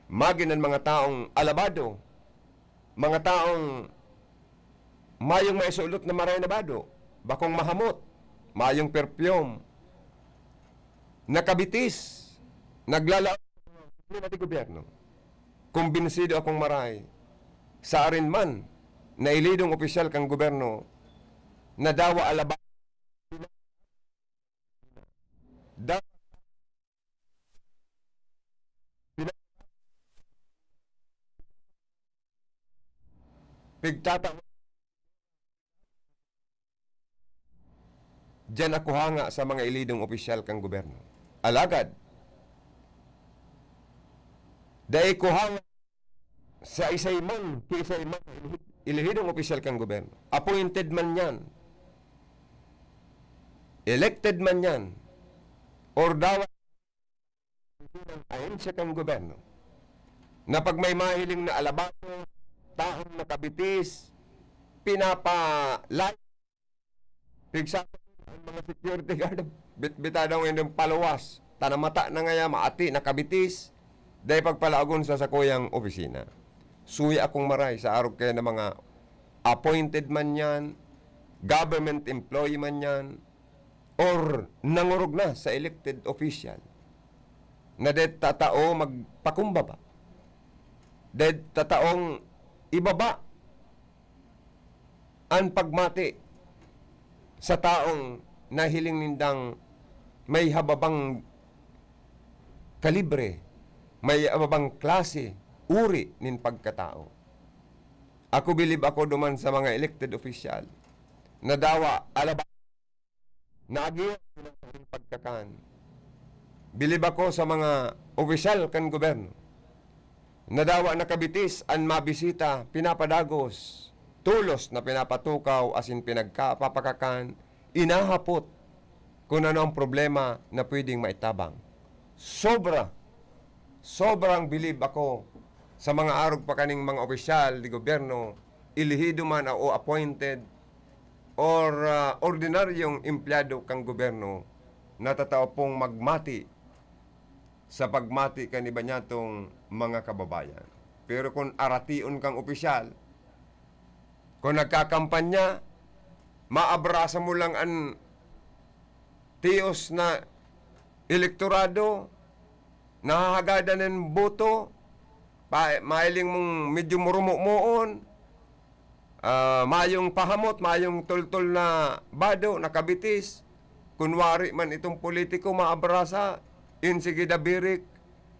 Magin ang mga taong alabado, mga taong mayong maisulot na maray na bado, bakong mahamot, mayong perfume, nakabitis, naglalaon ng gobyerno. Kumbinsido akong maray sa arin man na ilidong opisyal kang gobyerno na dawa alaba pigtata diyan ako hanga sa mga ilidong opisyal kang gobyerno. Alagad, dahil ko hanga sa isay man, ilihidong opisyal kang gobyerno. Appointed man yan, elected man yan, or daw ayon sa kang gobyerno, na pag may mahiling na alabato, taong nakabitis, pinapalay, pigsama ang mga security guard, bitbitadaw ng palawas, tanamata na ngaya, maati, nakabitis, dahil pagpalagon sa sakuyang opisina. Suya akong maray sa araw kayo ng mga appointed man yan, government employee man yan, or nangurog na sa elected official, na dahil tatao magpakumbaba, dahil tataong ibaba ang pagmati sa taong nahiling nindang may hababang kalibre, may hababang klase, uri nin pagkatao. Ako bilib ako duman sa mga elected official na dawa alaba na agiyo ng pagkakan. Bilib ako sa mga opisyal kan gobyerno na dawa nakabitis ang mabisita, pinapadagos, tulos na pinapatukaw as in pinagkapapakakan, inahapot kung ano ang problema na pwedeng maitabang. Sobrang bilib ako sa mga arog pa kaning mga opisyal di gobyerno, ilihido man o appointed or ordinaryong empleyado kang gobyerno na tatao pong magmati sa pagmati kaniba niyatong mga kababayan. Pero kung aration kang opisyal, kung nagkakampanya, maabrasa mo lang ang tiyos na elektorado, nahahagada ng boto, mailing mong medyo murumo-moon, mayong pahamot, mayong tultol na bado, nakabitis, kunwari man itong politiko maabrasa, sige dabirik,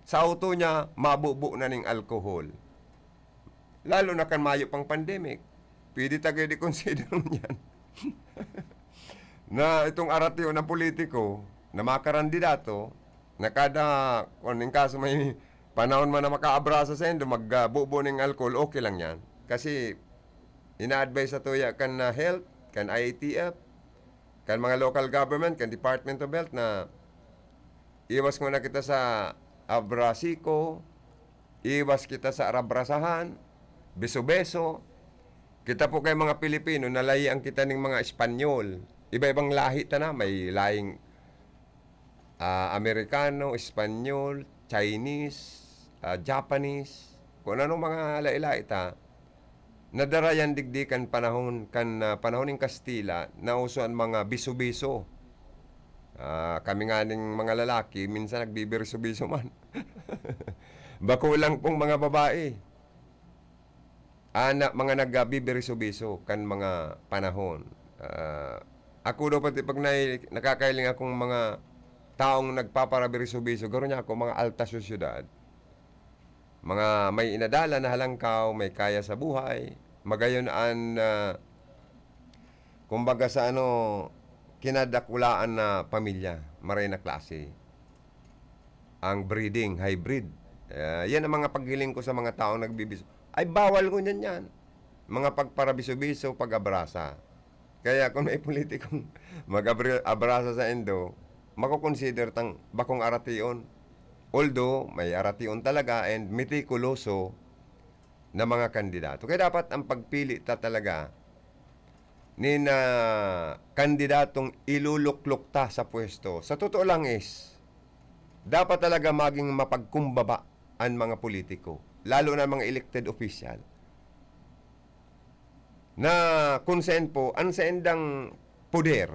sa auto niya, mabubo na ng alkohol. Lalo na kan mayo pang pandemic, pwede tagay di consider niyan. Na itong aratio na politiko, na makarandidato, na kada, kung in kaso may panahon man na makaabrasa sa endo, magbubo ng alcohol, okay lang yan. Kasi, ina-advise sa tuya kan health, kan IATF, kan mga local government, kan Department of Health na iwas muna kita sa abrasiko, iwas kita sa arabrasahan, beso-beso. Kita po kay mga Pilipino, nalayian kita ng mga Espanyol. Iba-ibang lahi ta na, may lahing Amerikano, Espanyol, Chinese, Japanese, kung ano mga lahi-lahi ta. Nadarayan digdikan panahon ng Kastila na uso ang mga biso-biso. Kami nga ning mga lalaki, minsan nagbibiso-biso man. Bako lang pong mga babae. Mga nagbibiso-biso kan mga panahon. Ako daw pati pag nakakailing akong mga taong nagpaparabiso-biso, garo niya ako mga alta sosyudad. Mga may inadala na halangkaw, may kaya sa buhay, magayon kumbaga sa kinadakulaan na pamilya, maray na klase. Ang breeding, hybrid. Yan ang mga paghiling ko sa mga taong nagbibiso. Ay, bawal ko niyan yan. Mga pagparabiso-biso, pag-abrasa. Kaya kung may politikong mag-abrasa sa endo, mako-consider tang bakong aration. Although, may aration talaga and metikuloso na mga kandidato. Kaya dapat ang pagpili talaga ni na kandidatong iluluklok ta sa pwesto. Sa totoo lang dapat talaga maging mapagkumbaba ang mga politiko, lalo na mga elected official, na konsen po, ang saendang poder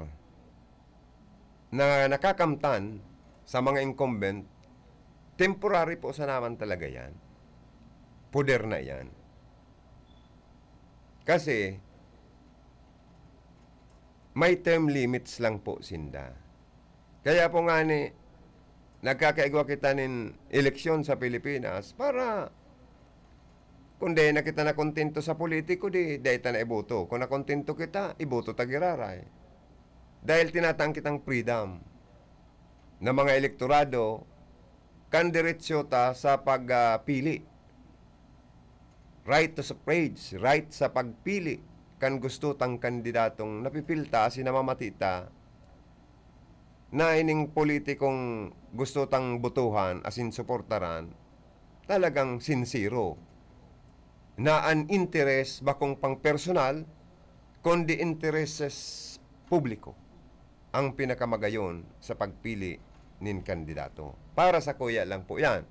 na nakakamtan sa mga incumbent, temporary po sa naman talaga yan. Poder na yan. Kasi, may term limits lang po, Sinda. Kaya po nga nagkakaigwa kita ng eleksyon sa Pilipinas para kung di na kita na kontento sa politiko, di ta na iboto. Kung na kontento kita, iboto tagiraray. Dahil tinatang kitang freedom na mga elektorado, kan diretsyo ta sa pagpili. Right to suffrage, right sa pagpili kan gusto tang kandidatong napipilta, sinamamatita, na ining politikong gusto tang butuhan, asin suportaran, talagang sincero. Na an interest bakong pang personal, kundi intereses publiko ang pinakamagayon sa pagpili nin kandidato. Para sa kuya lang po yan.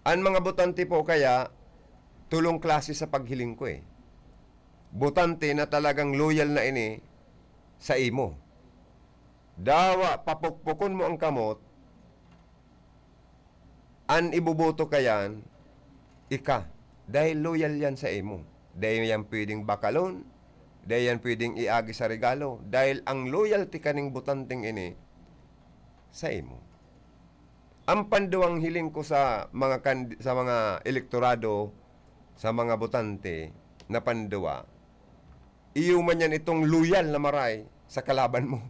Ang mga botante po kaya, tulong klase sa paghiling ko Botante na talagang loyal na ini sa imo. Dawa, papukpukon mo ang kamot, an ibuboto kayan, dahil loyal yan sa imo. Dahil yan pwedeng bakalon, dahil yan pwedeng iagi sa regalo, dahil ang loyalty kaning botanteng ini sa imo. Ang panduang hiling ko sa mga elektorado, sa mga botante na panduwa, iyuman yan itong loyal na maray sa kalaban mo.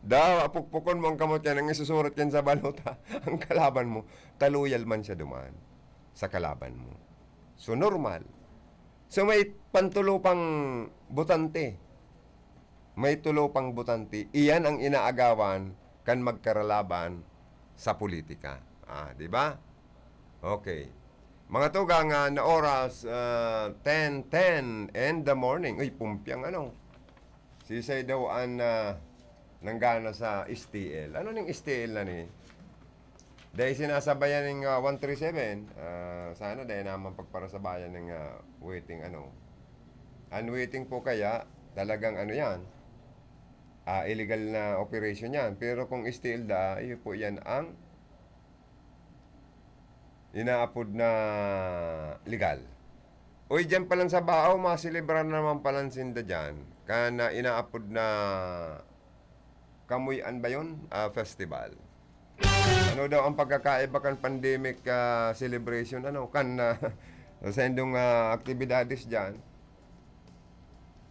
Daw, apukpukon mo ang kamot yan, ang isusurat yan sa balota, ang kalaban mo, taluyal man siya dumaan sa kalaban mo. So, normal, So may pantulo pang butante. May tulo pang butante. Iyan ang inaagawan kan magkaralaban sa politika. Di ba? Okay. Mga tugang na oras 10:10 in the morning. Uy, pumpyang ano. Sisay daw ang nanggana sa STL. Ano ning STL na ni? Dahil sinasabayan ng 137, sana dahil naman pagparasabayan ng waiting ano. Unwaiting po kaya, talagang ano yan, illegal na operation yan. Pero kung STL iyo po yan ang inaapod na legal. Uy, dyan pa lang sa Baaw, masilibran naman palang sinda dyan. Kana inaapod na Kamuyan ba yun? Festival. Ano daw ang pagkakaiba kan pandemic celebration? Ano? Sa indong aktibidades dyan.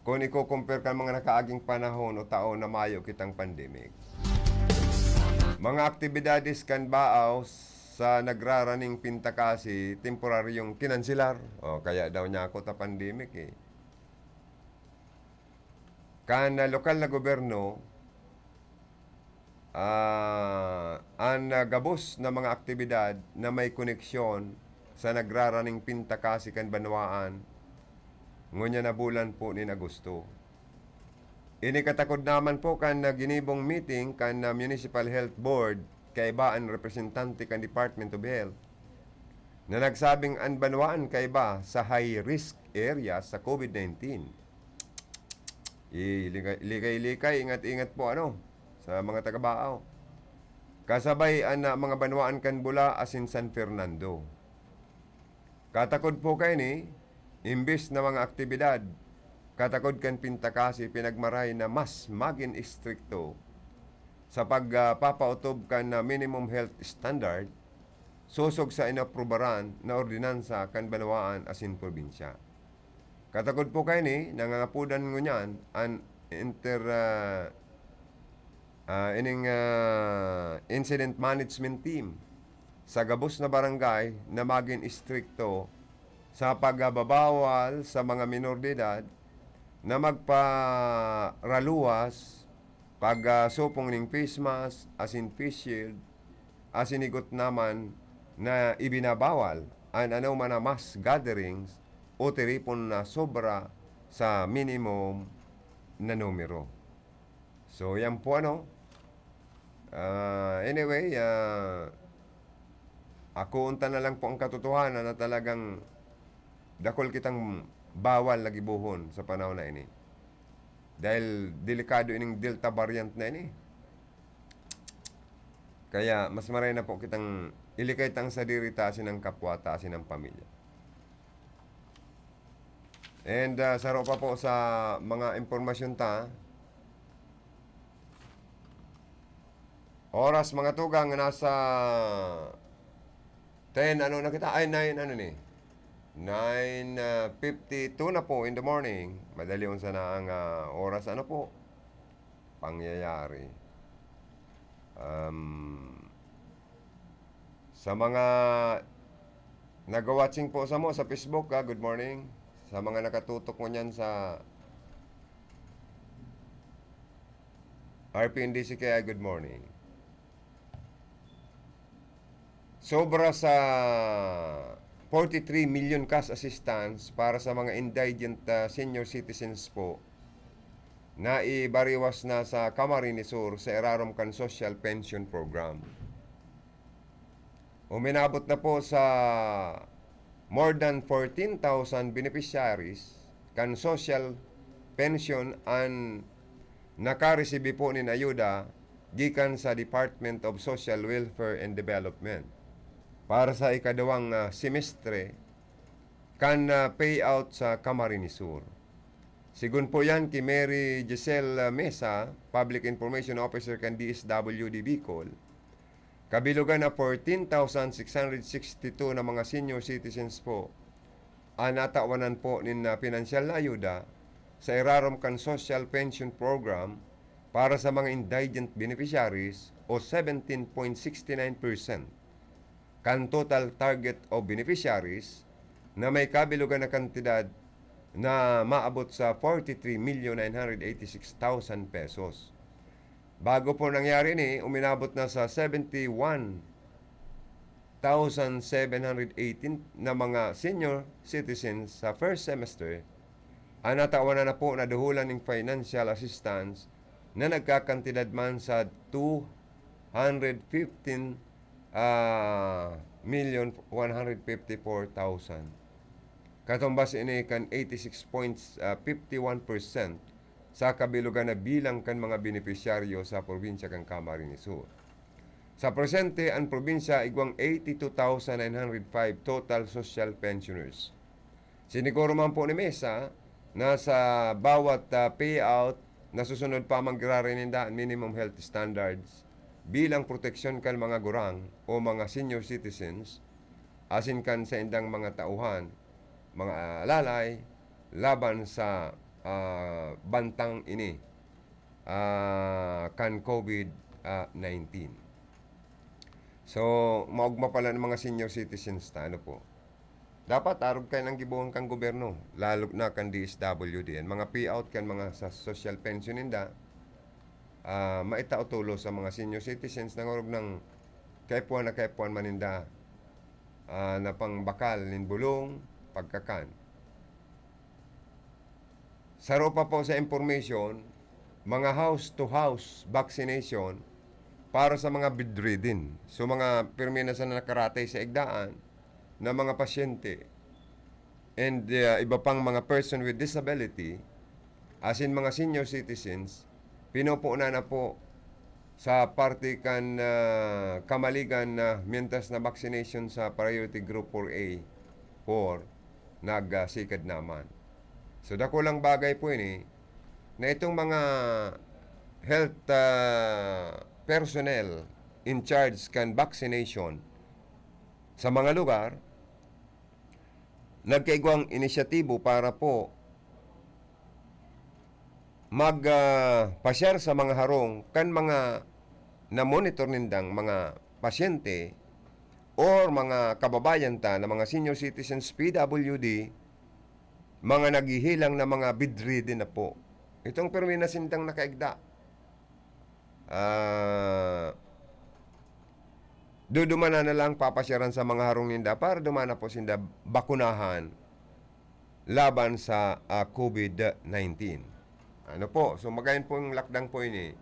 Kung i-compare kan mga nakaaging panahon o taon na mayo kitang pandemic. Mga aktibidades kan Baaw sa nagraraning pintakasi, temporaryong kinansilar. Kaya daw niya ako ta pandemic eh. Kan lokal na gobyerno, ang gabos na mga aktibidad na may koneksyon sa nagraraning pintakasi kan banwaan, ngunya na bulan po ni Agosto. Inikatakod naman po kan ginibong meeting kan Municipal Health Board kaibaan representante kan Department of Health na nagsabing ang banwaan kaiba sa high-risk area sa COVID-19. Likay-likay, ingat-ingat po sa mga taga-Baaw. Kasabay ang mga banwaan kan Bula asin San Fernando. Katakod po kayo ni, imbis na mga aktibidad, katakod kan pintakasi pinagmaray na mas maging istrikto sa pagpapautob kan na minimum health standard, susog sa inaprubaran na ordinansa kan banwaan asin probinsya. Katakod po kayo ni, nangangapudan ngunyan ang incident management team sa gabos na barangay na maging istrikto sa pagbabawal sa mga minor de edad na magparaluwas pag-supong ning face mask, asin face shield, asin igot naman na ibinabawal ang man na mass gatherings o tiripon na sobra sa minimum na numero. So, yan po anyway, ako unta na lang po ang katotohanan na talagang dakol kitang bawal lagi buhon sa panahon na ini. Dahil delikado ining Delta variant na ini. Kaya mas maray na po kitang ilikay tang sa diritasin ng kapwa, tasin ng pamilya. And saro pa po sa mga impormasyon oras mga tugang nasa 10 na kita? Ay 9 9:52 na po in the morning. Madali unsa na ang oras pangyayari. Sa mga nag-watching po sa Facebook, good morning. Sa mga nakatutok mo niyan sa RPNDCKI, good morning. Sobra sa 43 million cash assistance para sa mga indigent senior citizens po na ibariwas na sa Camarines Sur sa Erarom kan Social Pension Program. Uminabot na po sa more than 14,000 beneficiaries kan social pension ang nakaresibi po ni ayuda gikan sa Department of Social Welfare and Development para sa ikadawang semestre kan payout sa Camarines Sur. Sigun po yan ki Mary Giselle Mesa, Public Information Officer kan DSWD Bicol, kabilugan na 14,662 na mga senior citizens po ang natawanan po nin pinansyal na ayuda sa Erarom kan Social Pension Program para sa mga indigent beneficiaries o 17.69% kan total target of beneficiaries na may kabilugan na kantidad na maabot sa 43,986,000 pesos. Bago po nangyari ni, uminabot na sa 71,718 na mga senior citizens sa first semester ang natawanan na po na duhulan ng financial assistance na nagkakantidad man sa 215,154,000. Katumbas ini kan 86.51% sa kabilugan na bilang kan mga benepisyaryo sa probinsya kan Camarines Sur. Sa presente, ang probinsya igwang 82,905 total social pensioners. Siniguro man po ni Mesa na sa bawat payout na susunod pa magrarininda ang minimum health standards bilang proteksyon kan mga gurang o mga senior citizens asin kan sa indang mga tauhan, mga lalay, laban sa bantang ini kan COVID-19. So, maugma pala ng mga senior citizens na ano po. Dapat arog kayo ng gibuhang kang gobyerno, lalo na kan DSWD. Mga payout kan mga sa social pension ninda, maitautulo sa mga senior citizens na ngorog ng kaipuan na kaipuan maninda na pangbakal nin bulong, pagkakan. Saro pa po sa information, mga house-to-house vaccination para sa mga bedridden. So mga pirminas na nakaratay sa igdaan na mga pasyente and iba pang mga person with disability, as in mga senior citizens, pinupuuna na po sa parte kan kamaligan na mientras na vaccination sa priority group 4A 4 nagsikad naman. So dako lang bagay po ini na itong mga health personnel in charge kan vaccination sa mga lugar nagkaigwang inisyatibo para po magpasyar sa mga harong kan mga na-monitor nindang mga pasyente or mga kababayan ta na mga senior citizens PWD, mga naghihilang na mga bedridden na po. Itong permina sindang nakaigda. Dudumana na lang papasyaran sa mga harong ninda para dumana po sinda bakunahan laban sa COVID-19. Ano po? So magayon po yung lockdown po ini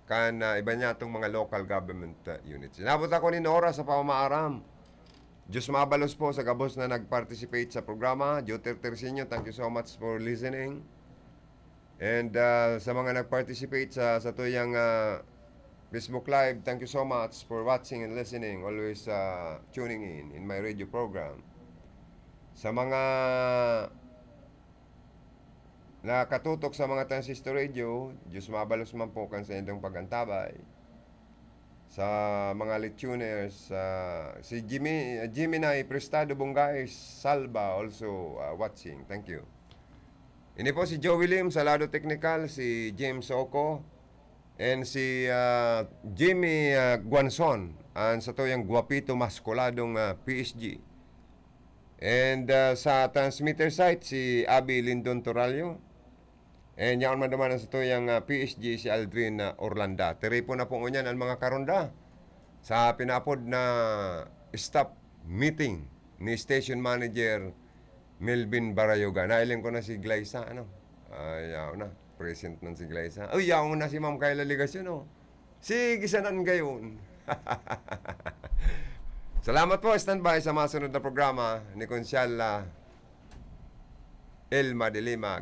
kan iba niya itong mga local government units. Inabot ako ni Nora sa pamamaaram. Diyos mabalos po sa gabos na nag-participate sa programa. Joter Tercinio, thank you so much for listening. And sa mga nag-participate sa tuyang Facebook Live, thank you so much for watching and listening. Always tuning in my radio program. Sa mga nakatutok sa mga transistor radio, Diyos mabalos man po kan sa inyong pagantabay. Sa mga lituners, si Gemini Prestado Bungay Salva also watching. Thank you. Ini po si Joe William sa lado technical, si James Oko, and si Jimmy Guanzon, and sa tuyang guwapito maskuladong PSG. And sa transmitter site, si Abby Lindon Toralio. And yaon man naman sa tuyang PSG, si Aldrin Orlanda. Tiri po na po ngunyan ang mga karonda sa pinapod na staff meeting ni Station Manager Melvin Barayoga. Nailing ko na si Glyza, ano? Yaon na. Present ng si Glyza. Uy, yaon na si Ma'am Kayla Ligasyon, oh. Sige, sanan gayon. Salamat po. Standby sa masunod na programa ni Consyal Elma de Lima.